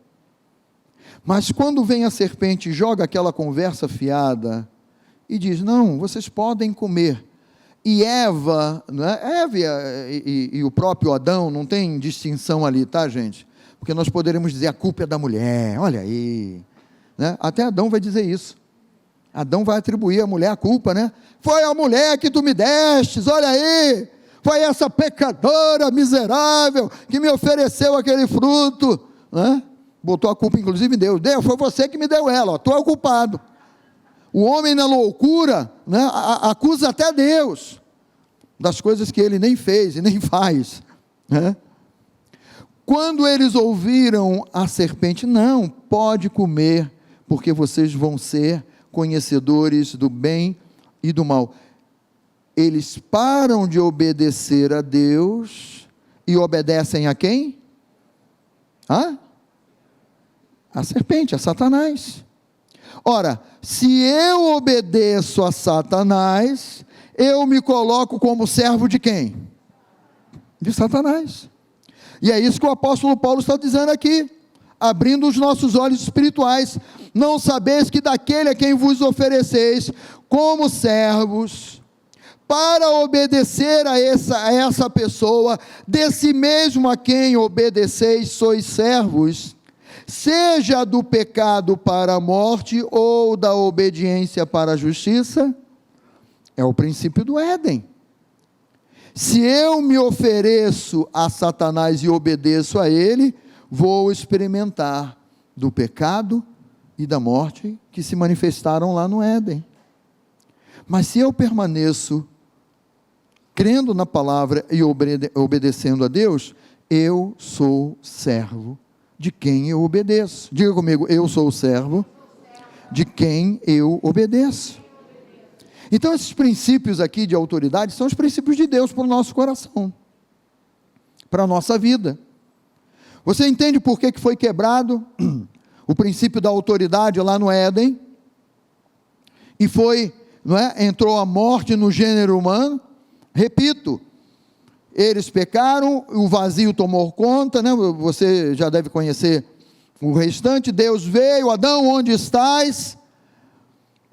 Mas quando vem a serpente e joga aquela conversa fiada, e diz, não, vocês podem comer. E Eva, e o próprio Adão, não tem distinção ali, tá, gente? Porque nós poderíamos dizer, a culpa é da mulher, olha aí. Né? Até Adão vai dizer isso. Adão vai atribuir à mulher a culpa, né? Foi a mulher que tu me destes, olha aí. Foi essa pecadora miserável que me ofereceu aquele fruto. Né? Botou a culpa, inclusive, em Deus. Deus, foi você que me deu ela, tu é o culpado. O homem na loucura, né, acusa até Deus das coisas que ele nem fez e nem faz. Né? Quando eles ouviram a serpente, não, pode comer, porque vocês vão ser conhecedores do bem e do mal. Eles param de obedecer a Deus e obedecem a quem? A serpente, a Satanás. Ora, se eu obedeço a Satanás, eu me coloco como servo de quem? De Satanás. E é isso que o apóstolo Paulo está dizendo aqui, abrindo os nossos olhos espirituais. Não sabeis que daquele a quem vos ofereceis como servos, para obedecer a essa pessoa, desse mesmo a quem obedeceis sois servos, seja do pecado para a morte ou da obediência para a justiça? É o princípio do Éden. Se eu me ofereço a Satanás e obedeço a ele, vou experimentar do pecado e da morte que se manifestaram lá no Éden. Mas se eu permaneço crendo na palavra e obedecendo a Deus, eu sou servo de quem eu obedeço. Diga comigo, eu sou o servo de quem eu obedeço. Então esses princípios aqui de autoridade são os princípios de Deus para o nosso coração, para a nossa vida. Você entende por que foi quebrado o princípio da autoridade lá no Éden? E entrou a morte no gênero humano? Repito, eles pecaram, o vazio tomou conta, né? Você já deve conhecer o restante. Deus veio, Adão, onde estás?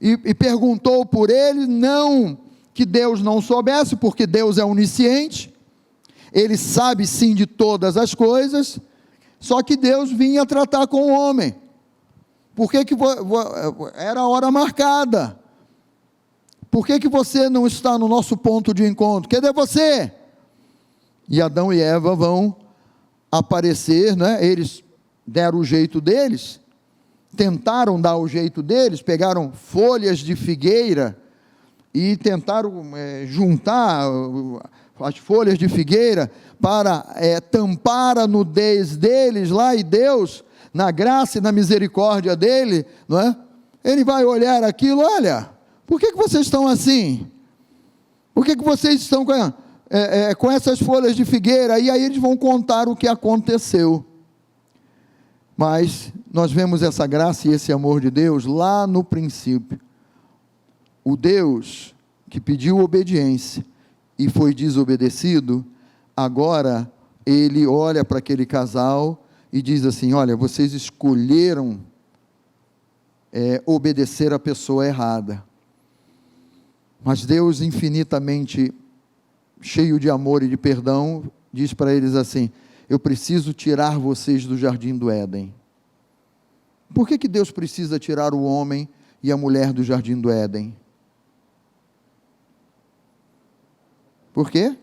E perguntou por ele, não que Deus não soubesse, porque Deus é onisciente, Ele sabe sim de todas as coisas, só que Deus vinha tratar com o homem, porque era a hora marcada. Por que você não está no nosso ponto de encontro? Cadê você? E Adão e Eva vão aparecer, né? Eles deram o jeito deles, tentaram dar o jeito deles, pegaram folhas de figueira e tentaram juntar, as folhas de figueira para tampar a nudez deles lá, e Deus, na graça e na misericórdia dele, não é? Ele vai olhar aquilo, olha, por que vocês estão assim? Por que vocês estão com essas folhas de figueira? E aí eles vão contar o que aconteceu. Mas nós vemos essa graça e esse amor de Deus lá no princípio. O Deus que pediu obediência e foi desobedecido, agora ele olha para aquele casal e diz assim: olha, vocês escolheram obedecer a pessoa errada. Mas Deus, infinitamente cheio de amor e de perdão, diz para eles assim: eu preciso tirar vocês do jardim do Éden. Por que Deus precisa tirar o homem e a mulher do jardim do Éden? Por quê?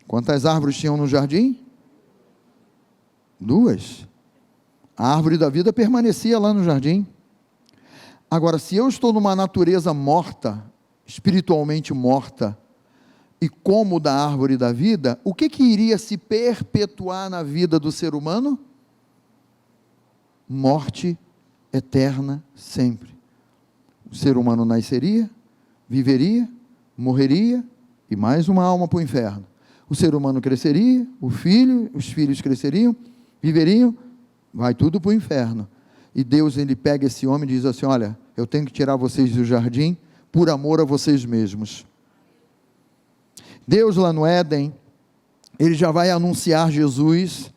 Quantas árvores tinham no jardim? 2. A árvore da vida permanecia lá no jardim. Agora, se eu estou numa natureza morta, espiritualmente morta, e como da árvore da vida, o que iria se perpetuar na vida do ser humano? Morte eterna sempre. O ser humano nasceria, viveria, morreria, e mais uma alma para o inferno. O ser humano cresceria, os filhos cresceriam, viveriam, vai tudo para o inferno. E Deus, ele pega esse homem e diz assim: olha, eu tenho que tirar vocês do jardim, por amor a vocês mesmos. Deus lá no Éden, ele já vai anunciar Jesus,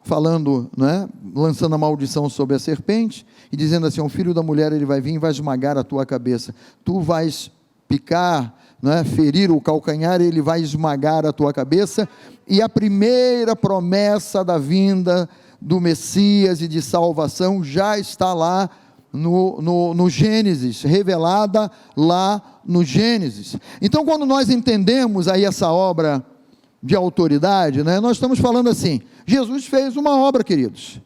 falando, né, lançando a maldição sobre a serpente, e dizendo assim: o filho da mulher, ele vai vir e vai esmagar a tua cabeça, tu vais picar, né, ferir o calcanhar, ele vai esmagar a tua cabeça. E a primeira promessa da vinda do Messias e de salvação já está lá no Gênesis, revelada lá no Gênesis. Então, quando nós entendemos aí essa obra de autoridade, né, nós estamos falando assim: Jesus fez uma obra, queridos.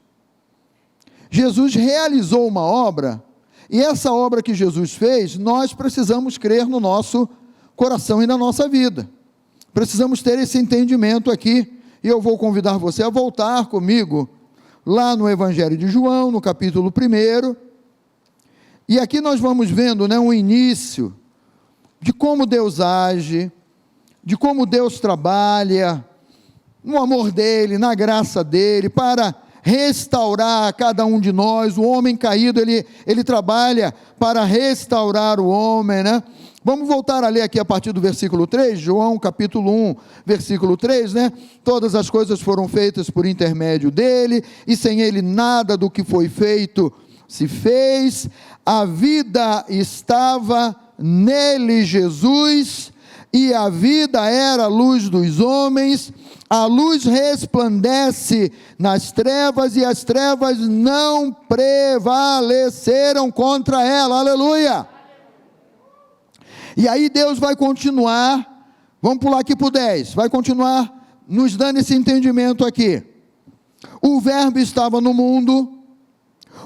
Jesus realizou uma obra, e essa obra que Jesus fez, nós precisamos crer no nosso coração e na nossa vida. Precisamos ter esse entendimento aqui, e eu vou convidar você a voltar comigo lá no Evangelho de João, no capítulo 1, e aqui nós vamos vendo, né, um início de como Deus age, de como Deus trabalha, no amor dele, na graça dele, para restaurar cada um de nós. O homem caído, ele trabalha para restaurar o homem, né? Vamos voltar a ler aqui a partir do versículo 3, João capítulo 1, versículo 3, né? Todas as coisas foram feitas por intermédio dele, e sem ele nada do que foi feito se fez. A vida estava nele, Jesus, e a vida era a luz dos homens. A luz resplandece nas trevas, e as trevas não prevaleceram contra ela. Aleluia! E aí Deus vai continuar, vamos pular aqui para o 10, vai continuar nos dando esse entendimento aqui. O verbo estava no mundo,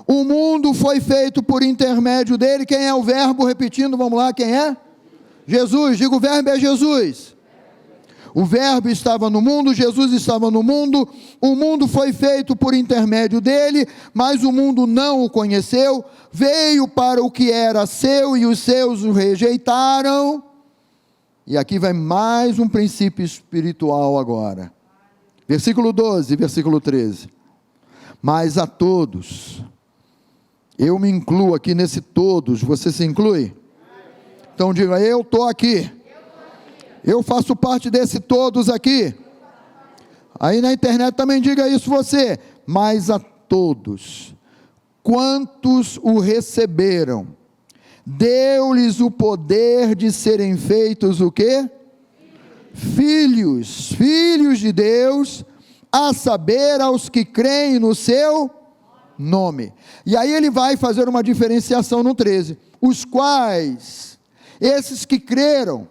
o mundo foi feito por intermédio dele. Quem é o verbo? Repetindo, vamos lá, quem é? Jesus. Diga: o verbo é Jesus. O verbo estava no mundo, Jesus estava no mundo, o mundo foi feito por intermédio dele, mas o mundo não o conheceu. Veio para o que era seu, e os seus o rejeitaram. E aqui vai mais um princípio espiritual agora. Versículo 12, versículo 13. Mas a todos, eu me incluo aqui nesse todos, você se inclui? Então diga: eu estou aqui. Eu faço parte desse todos aqui. Aí na internet também diga isso você. Mas a todos quantos o receberam, deu-lhes o poder de serem feitos o quê? Filhos, filhos de Deus, a saber, aos que creem no seu nome. E aí ele vai fazer uma diferenciação no 13, os quais, esses que creram,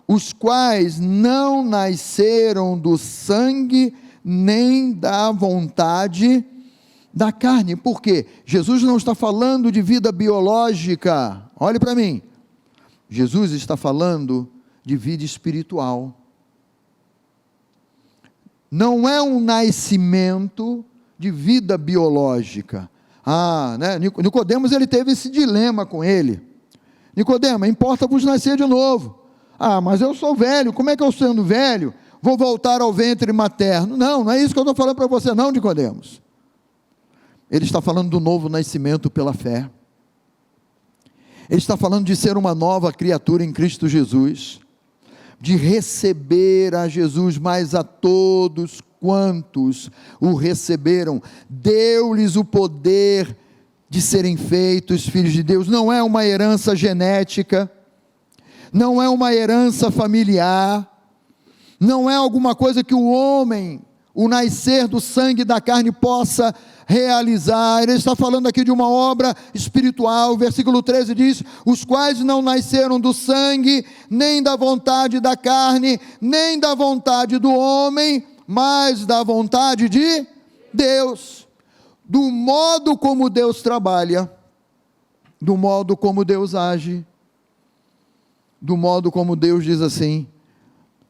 os quais não nasceram do sangue, nem da vontade da carne. Por quê? Jesus não está falando de vida biológica. Olhe para mim. Jesus está falando de vida espiritual. Não é um nascimento de vida biológica. Né? Nicodemos, ele teve esse dilema com ele. Nicodemos, importa-vos nascer de novo. Mas eu sou velho, como é que eu sendo velho vou voltar ao ventre materno? Não é isso que eu estou falando para você não, Nicodemos. Ele está falando do novo nascimento pela fé. Ele está falando de ser uma nova criatura em Cristo Jesus, de receber a Jesus, mas a todos quantos o receberam, deu-lhes o poder de serem feitos filhos de Deus. Não é uma herança genética, não é uma herança familiar, não é alguma coisa que o homem, o nascer do sangue e da carne possa realizar. Ele está falando aqui de uma obra espiritual. O versículo 13 diz: os quais não nasceram do sangue, nem da vontade da carne, nem da vontade do homem, mas da vontade de Deus. Do modo como Deus trabalha, do modo como Deus age, do modo como Deus diz assim: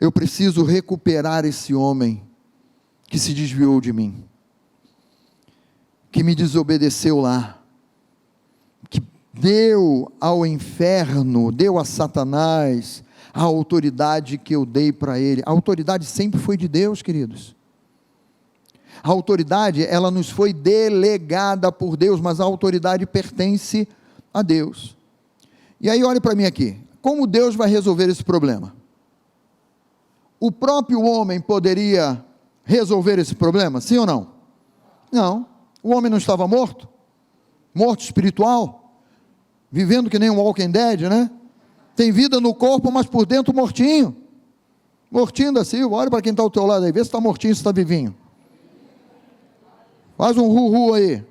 eu preciso recuperar esse homem que se desviou de mim, que me desobedeceu lá, que deu ao inferno, deu a Satanás a autoridade que eu dei para ele. A autoridade sempre foi de Deus, queridos. A autoridade, ela nos foi delegada por Deus, mas a autoridade pertence a Deus. E aí olhe para mim aqui, como Deus vai resolver esse problema? O próprio homem poderia resolver esse problema, sim ou não? Não. O homem não estava morto? Morto espiritual? Vivendo que nem um Walking Dead, né? Tem vida no corpo, mas por dentro mortinho. Mortinho da Silva. Olha para quem está ao teu lado aí, vê se está mortinho, se está vivinho. Faz um ru-ru aí.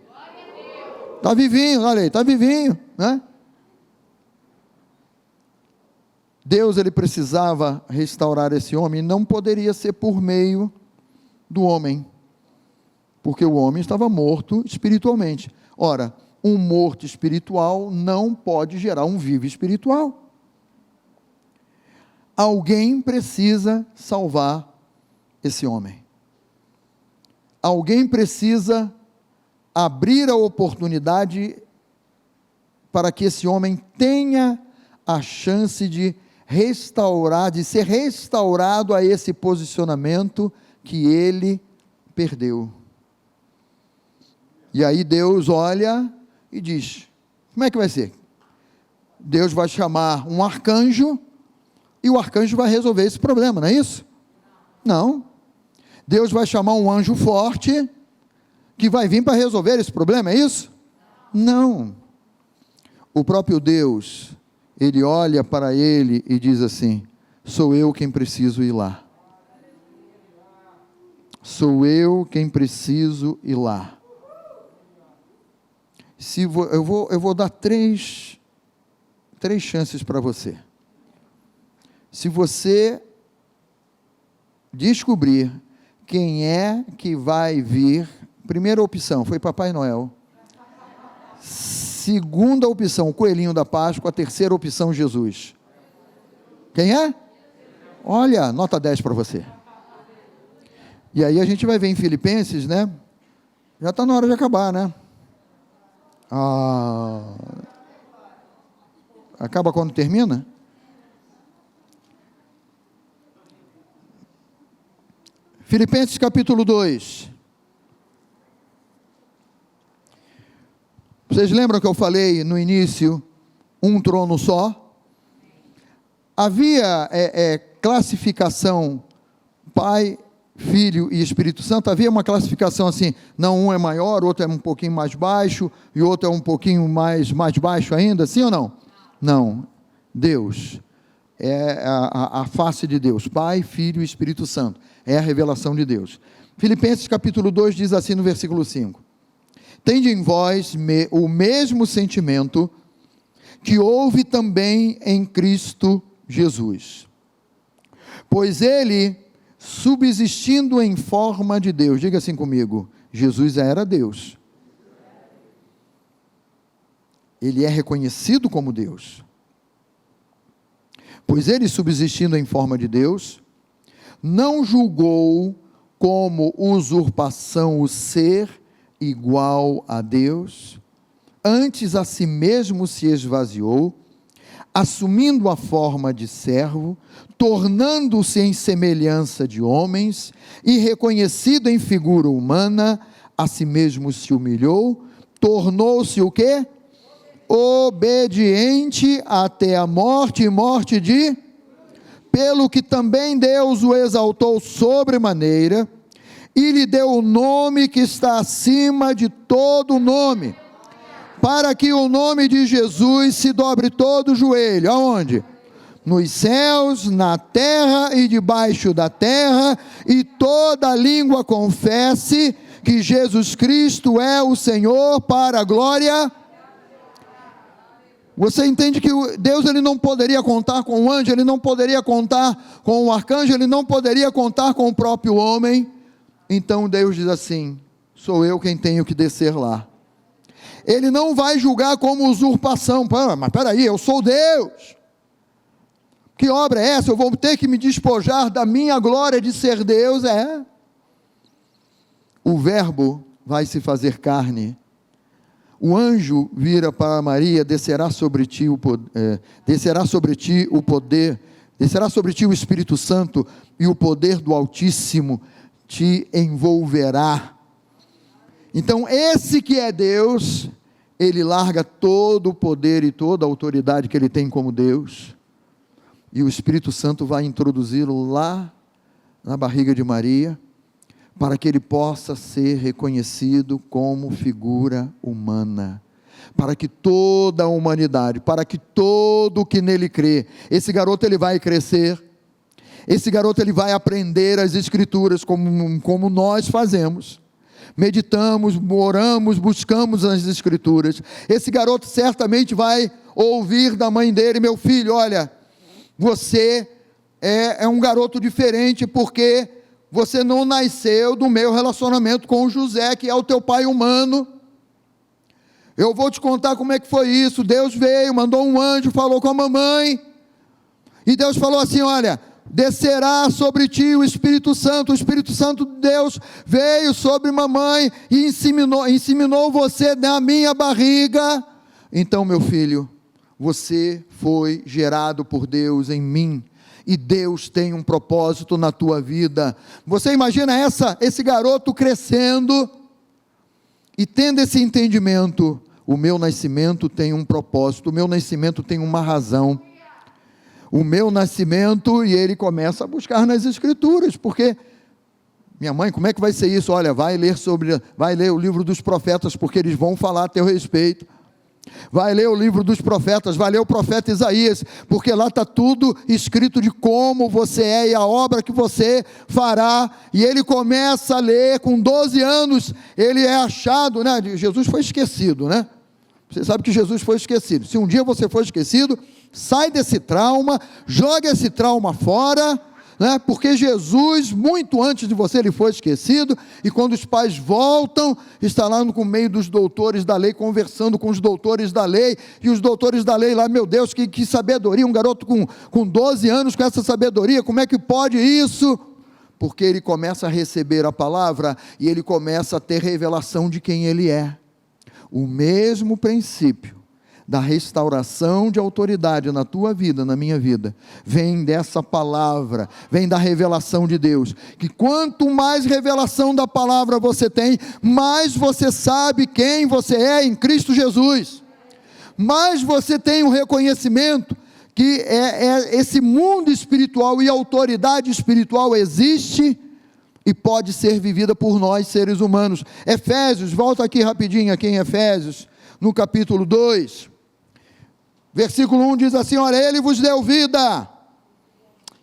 Está vivinho, olha aí, está vivinho, né? Deus, ele precisava restaurar esse homem, e não poderia ser por meio do homem, porque o homem estava morto espiritualmente. Ora, um morto espiritual não pode gerar um vivo espiritual. Alguém precisa salvar esse homem. Alguém precisa abrir a oportunidade para que esse homem tenha a chance de restaurar, de ser restaurado a esse posicionamento que ele perdeu. E aí Deus olha e diz: como é que vai ser? Deus vai chamar um arcanjo, e o arcanjo vai resolver esse problema, não é isso? Não. Deus vai chamar um anjo forte, que vai vir para resolver esse problema, é isso? Não. O próprio Deus, ele olha para ele e diz assim: sou eu quem preciso ir lá. Sou eu quem preciso ir lá. Eu vou dar três chances para você. Se você descobrir quem é que vai vir, primeira opção foi Papai Noel. Segunda opção, o coelhinho da Páscoa. A terceira opção, Jesus. Quem é? Olha, nota 10 para você. E aí a gente vai ver em Filipenses, né? Já está na hora de acabar, né? Acaba quando termina? Filipenses capítulo 2. Vocês lembram que eu falei no início, um trono só? Havia classificação Pai, Filho e Espírito Santo. Havia uma classificação assim, não, um é maior, outro é um pouquinho mais baixo, e outro é um pouquinho mais baixo ainda, sim ou não? Não. Deus é a face de Deus, Pai, Filho e Espírito Santo, é a revelação de Deus. Filipenses capítulo 2 diz assim no versículo 5: tende em vós o mesmo sentimento que houve também em Cristo Jesus, pois ele, subsistindo em forma de Deus, diga assim comigo, Jesus era Deus, ele é reconhecido como Deus, Pois ele, subsistindo em forma de Deus, não julgou como usurpação o ser igual a Deus, antes a si mesmo se esvaziou, assumindo a forma de servo, tornando-se em semelhança de homens, e reconhecido em figura humana, a si mesmo se humilhou, tornou-se o quê? Obediente até a morte, e morte de... Pelo que também Deus o exaltou sobremaneira, e lhe deu o nome que está acima de todo nome, para que o nome de Jesus se dobre todo o joelho. Aonde? Nos céus, na terra e debaixo da terra, e toda língua confesse que Jesus Cristo é o Senhor, para a glória. Você entende que Deus, ele não poderia contar com o anjo, ele não poderia contar com o arcanjo, ele não poderia contar com o próprio homem. Então Deus diz assim: sou eu quem tenho que descer lá. Ele não vai julgar como usurpação. Mas peraí, eu sou Deus, que obra é essa? Eu vou ter que me despojar da minha glória de ser Deus? O verbo vai se fazer carne. O anjo vira para Maria: descerá sobre ti o poder, descerá sobre ti o Espírito Santo, e o poder do Altíssimo te envolverá. Então esse que é Deus, ele larga todo o poder e toda a autoridade que ele tem como Deus, e o Espírito Santo vai introduzi-lo lá na barriga de Maria, para que ele possa ser reconhecido como figura humana, para que toda a humanidade, para que todo o que nele crê, esse garoto ele vai crescer, esse garoto ele vai aprender as Escrituras, como nós fazemos, meditamos, oramos, buscamos as Escrituras. Esse garoto certamente vai ouvir da mãe dele: meu filho, olha, você é um garoto diferente, porque você não nasceu do meu relacionamento com o José, que é o teu pai humano. Eu vou te contar como é que foi isso. Deus veio, mandou um anjo, falou com a mamãe, e Deus falou assim: olha, descerá sobre ti o Espírito Santo. O Espírito Santo de Deus veio sobre mamãe e inseminou você na minha barriga. Então, meu filho, você foi gerado por Deus em mim, e Deus tem um propósito na tua vida. Você imagina esse garoto crescendo e tendo esse entendimento: o meu nascimento tem um propósito, o meu nascimento tem uma razão, o meu nascimento. E ele começa a buscar nas Escrituras, porque: minha mãe, como é que vai ser isso? Olha, vai ler o livro dos profetas, porque eles vão falar a teu respeito. Vai ler o livro dos profetas, vai ler o profeta Isaías, porque lá está tudo escrito de como você é e a obra que você fará. E ele começa a ler, com 12 anos, ele é achado, né? Jesus foi esquecido, né? Você sabe que Jesus foi esquecido. Se um dia você for esquecido, sai desse trauma, joga esse trauma fora, né? Porque Jesus, muito antes de você, ele foi esquecido, e quando os pais voltam, está lá no meio dos doutores da lei, conversando com os doutores da lei, e os doutores da lei lá: meu Deus, que sabedoria, um garoto com 12 anos com essa sabedoria, como é que pode isso? Porque ele começa a receber a palavra, e ele começa a ter revelação de quem ele é. O mesmo princípio da restauração de autoridade na tua vida, na minha vida, vem dessa palavra, vem da revelação de Deus, que quanto mais revelação da palavra você tem, mais você sabe quem você é em Cristo Jesus, mais você tem um reconhecimento que esse mundo espiritual e autoridade espiritual existe e pode ser vivida por nós, seres humanos. Efésios, volta aqui rapidinho, aqui em Efésios, no capítulo 2, versículo 1 diz assim: olha, ele vos deu vida,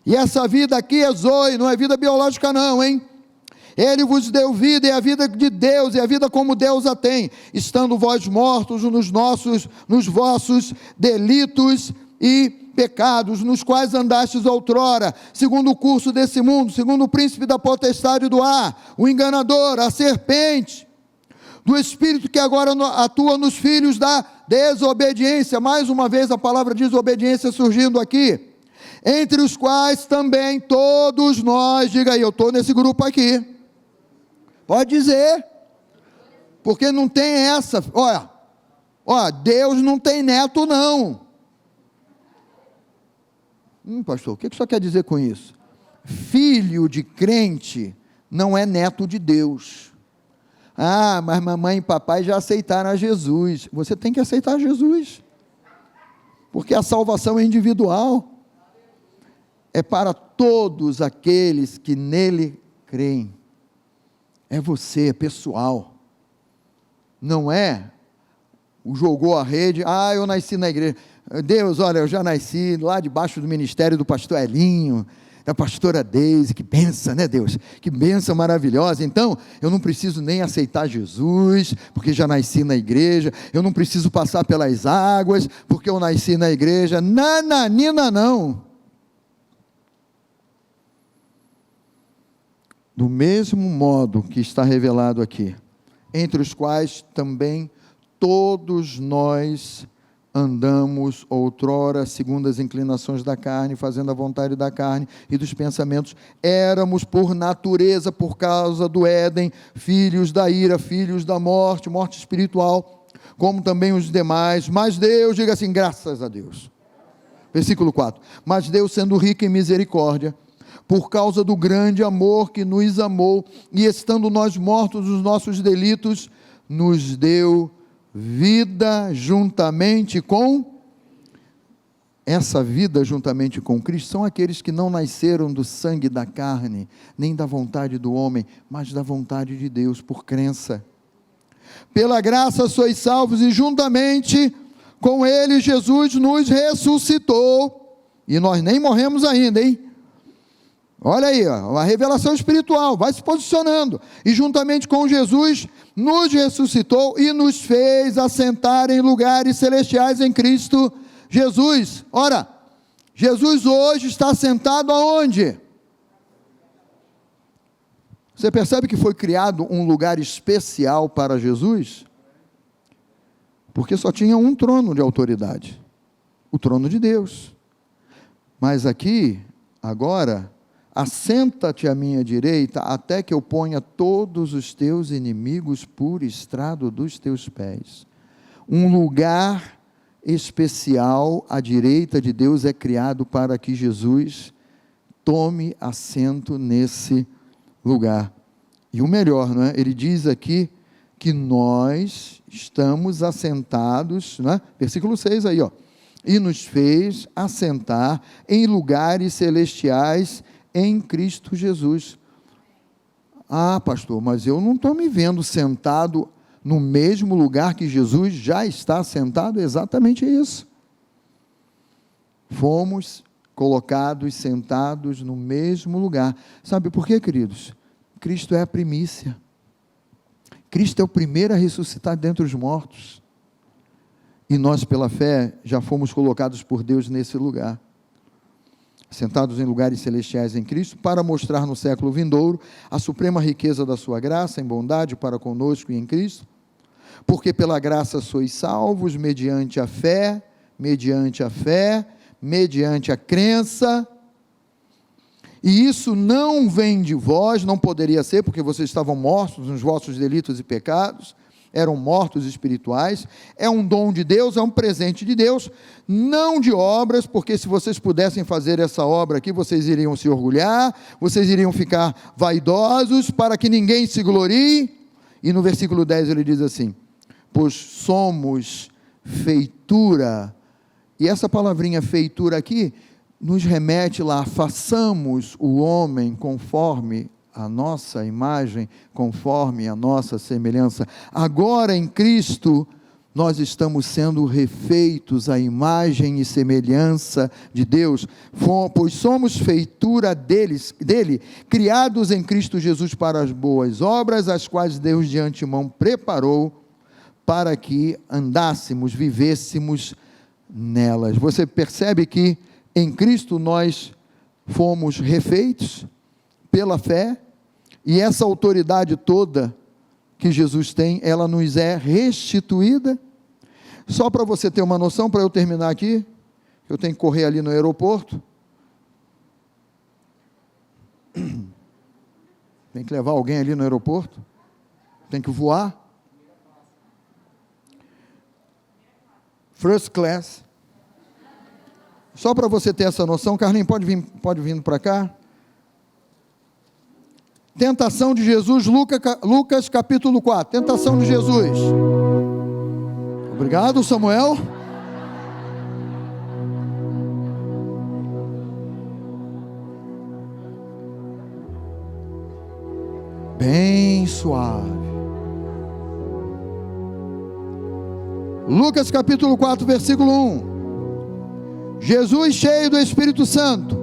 e essa vida aqui é zoe, não é vida biológica não, hein? Ele vos deu vida, e a vida de Deus, e a vida como Deus a tem, estando vós mortos nos vossos delitos e pecados, nos quais andastes outrora, segundo o curso desse mundo, segundo o príncipe da potestade do ar, o enganador, a serpente, do espírito que agora atua nos filhos da desobediência. Mais uma vez a palavra desobediência surgindo aqui. entre os quais também todos nós, diga aí, eu estou nesse grupo aqui, pode dizer, porque não tem essa, olha, Deus não tem neto não. Pastor, o que o senhor quer dizer com isso? Filho de crente não é neto de Deus. Mas mamãe e papai já aceitaram a Jesus. Você tem que aceitar Jesus, porque a salvação é individual, é para todos aqueles que nele creem. É você, é pessoal, não é jogou a rede, eu nasci na igreja, Deus, olha, eu já nasci lá debaixo do ministério do pastor Elinho, da pastora Deise, que benção, né Deus, que benção maravilhosa, então eu não preciso nem aceitar Jesus, porque já nasci na igreja, eu não preciso passar pelas águas, porque eu nasci na igreja, nananina não. Do mesmo modo que está revelado aqui, entre os quais também todos nós andamos outrora segundo as inclinações da carne, fazendo a vontade da carne e dos pensamentos, éramos por natureza, por causa do Éden, filhos da ira, filhos da morte, morte espiritual, como também os demais, mas Deus, diga assim, graças a Deus, versículo 4, mas Deus sendo rico em misericórdia, por causa do grande amor que nos amou, e estando nós mortos nos nossos delitos, nos deu vida juntamente com, essa vida juntamente com Cristo, são aqueles que não nasceram do sangue da carne, nem da vontade do homem, mas da vontade de Deus, por crença. Pela graça sois salvos, e juntamente com ele Jesus nos ressuscitou, e nós nem morremos ainda, hein? Olha aí, a revelação espiritual, vai se posicionando, e juntamente com Jesus, nos ressuscitou e nos fez assentar em lugares celestiais em Cristo Jesus. Ora, Jesus hoje está sentado aonde? Você percebe que foi criado um lugar especial para Jesus? Porque só tinha um trono de autoridade, o trono de Deus, mas aqui, agora, assenta-te à minha direita, até que eu ponha todos os teus inimigos por estrado dos teus pés. Um lugar especial à direita de Deus é criado para que Jesus tome assento nesse lugar. E o melhor, não é? Ele diz aqui que nós estamos assentados, não é? Versículo 6 aí, e nos fez assentar em lugares celestiais em Cristo Jesus. Pastor, mas eu não estou me vendo sentado no mesmo lugar que Jesus já está sentado. Exatamente isso. Fomos colocados, sentados no mesmo lugar. Sabe por quê, queridos? Cristo é a primícia. Cristo é o primeiro a ressuscitar dentre os mortos. E nós, pela fé, já fomos colocados por Deus nesse lugar, sentados em lugares celestiais em Cristo, para mostrar no século vindouro a suprema riqueza da sua graça em bondade para conosco e em Cristo, porque pela graça sois salvos, mediante a fé, mediante a crença, e isso não vem de vós, não poderia ser, porque vocês estavam mortos nos vossos delitos e pecados, eram mortos espirituais, é um dom de Deus, é um presente de Deus, não de obras, porque se vocês pudessem fazer essa obra aqui, vocês iriam se orgulhar, vocês iriam ficar vaidosos, para que ninguém se glorie, e no versículo 10 ele diz assim, pois somos feitura, e essa palavrinha feitura aqui, nos remete lá, façamos o homem conforme a nossa imagem, conforme a nossa semelhança. Agora em Cristo, nós estamos sendo refeitos à imagem e semelhança de Deus, pois somos feitura dele, criados em Cristo Jesus para as boas obras, as quais Deus de antemão preparou, para que andássemos, vivêssemos nelas. Você percebe que em Cristo nós fomos refeitos pela fé, e essa autoridade toda que Jesus tem, ela nos é restituída. Só para você ter uma noção, para eu terminar aqui, eu tenho que correr ali no aeroporto, Tem que levar alguém ali no aeroporto? Tem que voar? First class. Só para você ter essa noção, Carlinhos, pode vir para cá. Tentação de Jesus, Lucas capítulo 4. Tentação de Jesus. Obrigado, Samuel. Bem suave. Lucas capítulo 4, versículo 1. Jesus, cheio do Espírito Santo,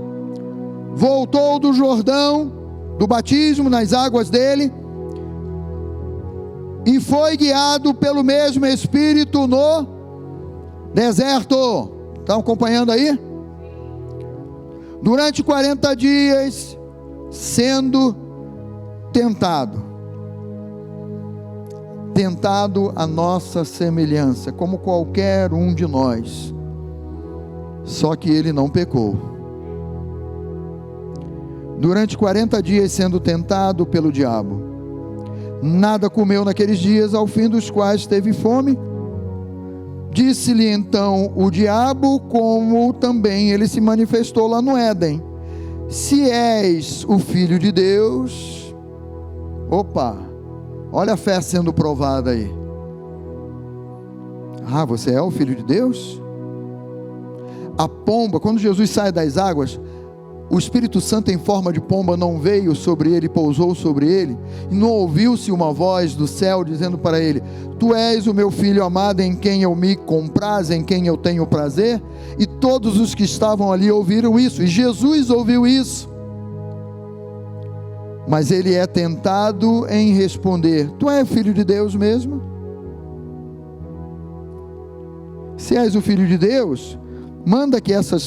voltou do Jordão, do batismo nas águas dele, e foi guiado pelo mesmo Espírito no deserto. Estão acompanhando aí? Durante 40 dias, sendo tentado à nossa semelhança, como qualquer um de nós, só que ele não pecou. Durante 40 dias sendo tentado pelo diabo, nada comeu naqueles dias, ao fim dos quais teve fome. Disse-lhe então o diabo, como também ele se manifestou lá no Éden: se és o Filho de Deus. Opa, olha a fé sendo provada aí. Ah, você é o Filho de Deus? A pomba, quando Jesus sai das águas, o Espírito Santo em forma de pomba não veio sobre ele, pousou sobre ele, e não ouviu-se uma voz do céu dizendo para ele: tu és o meu filho amado, em quem eu me comprazo, em quem eu tenho prazer? E todos os que estavam ali ouviram isso, e Jesus ouviu isso. Mas ele é tentado em responder: tu és filho de Deus mesmo? Se és o Filho de Deus, manda que esta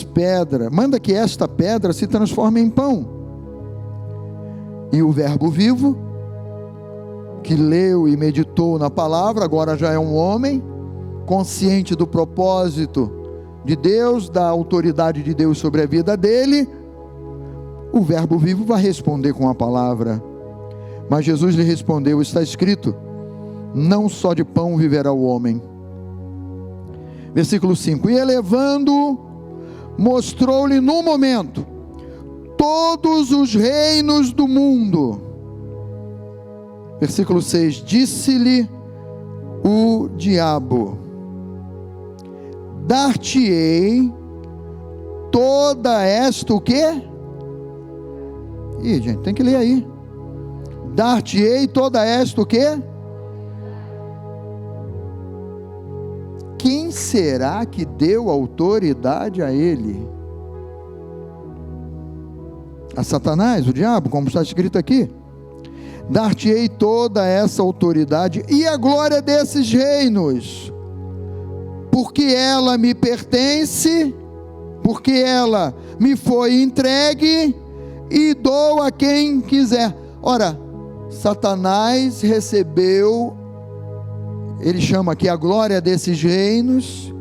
pedra se transforme em pão. E o Verbo vivo, que leu e meditou na palavra, agora já é um homem, consciente do propósito de Deus, da autoridade de Deus sobre a vida dele. O Verbo vivo vai responder com a palavra. Mas Jesus lhe respondeu: está escrito, não só de pão viverá o homem. Versículo 5: e elevando, mostrou-lhe num momento todos os reinos do mundo. Versículo 6: disse-lhe o diabo: dar-te-ei toda esta o quê? Ih, gente, tem que ler aí. Dar-te-ei toda esta o quê? Quem será que deu autoridade a ele? A Satanás, o diabo, como está escrito aqui. Dar-te-ei toda essa autoridade e a glória desses reinos, porque ela me pertence, porque ela me foi entregue, e dou a quem quiser. Ora, Satanás recebeu, ele chama aqui a glória desses reinos,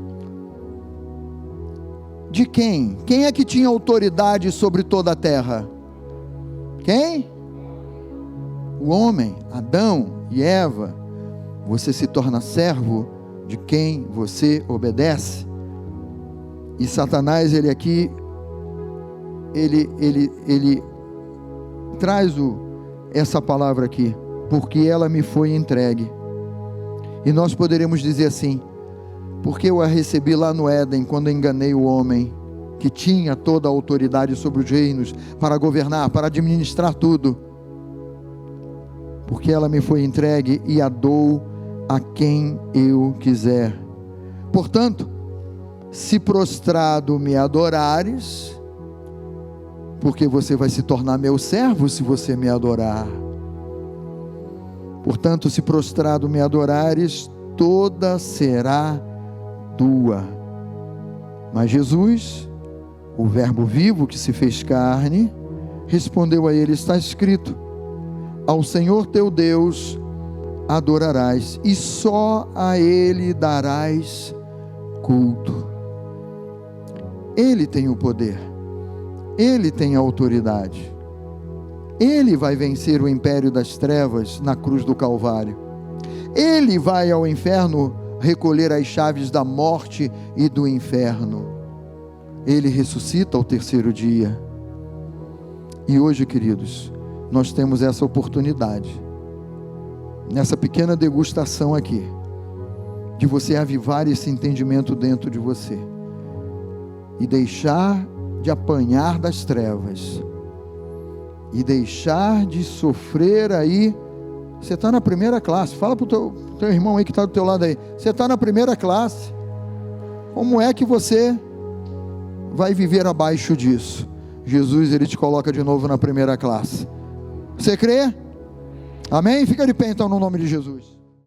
de quem? Quem é que tinha autoridade sobre toda a terra? Quem? O homem, Adão e Eva. Você se torna servo de quem você obedece. E Satanás, ele aqui, ele traz essa palavra aqui, porque ela me foi entregue. E nós poderemos dizer assim: porque eu a recebi lá no Éden, quando enganei o homem, que tinha toda a autoridade sobre os reinos, para governar, para administrar tudo. Porque ela me foi entregue e a dou a quem eu quiser. Portanto, se prostrado me adorares, porque você vai se tornar meu servo se você me adorar. Portanto, se prostrado me adorares, toda será tua. Mas Jesus, o Verbo vivo que se fez carne, respondeu a ele: está escrito, ao Senhor teu Deus adorarás, e só a Ele darás culto. Ele tem o poder, Ele tem a autoridade. Ele vai vencer o império das trevas na cruz do Calvário. Ele vai ao inferno recolher as chaves da morte e do inferno. Ele ressuscita ao terceiro dia. E hoje, queridos, nós temos essa oportunidade, nessa pequena degustação aqui, de você avivar esse entendimento dentro de você e deixar de apanhar das trevas e deixar de sofrer aí. Você está na primeira classe. Fala para o teu irmão aí que está do teu lado aí, você está na primeira classe. Como é que você vai viver abaixo disso? Jesus, Ele te coloca de novo na primeira classe. Você crê? Amém? Fica de pé então no nome de Jesus.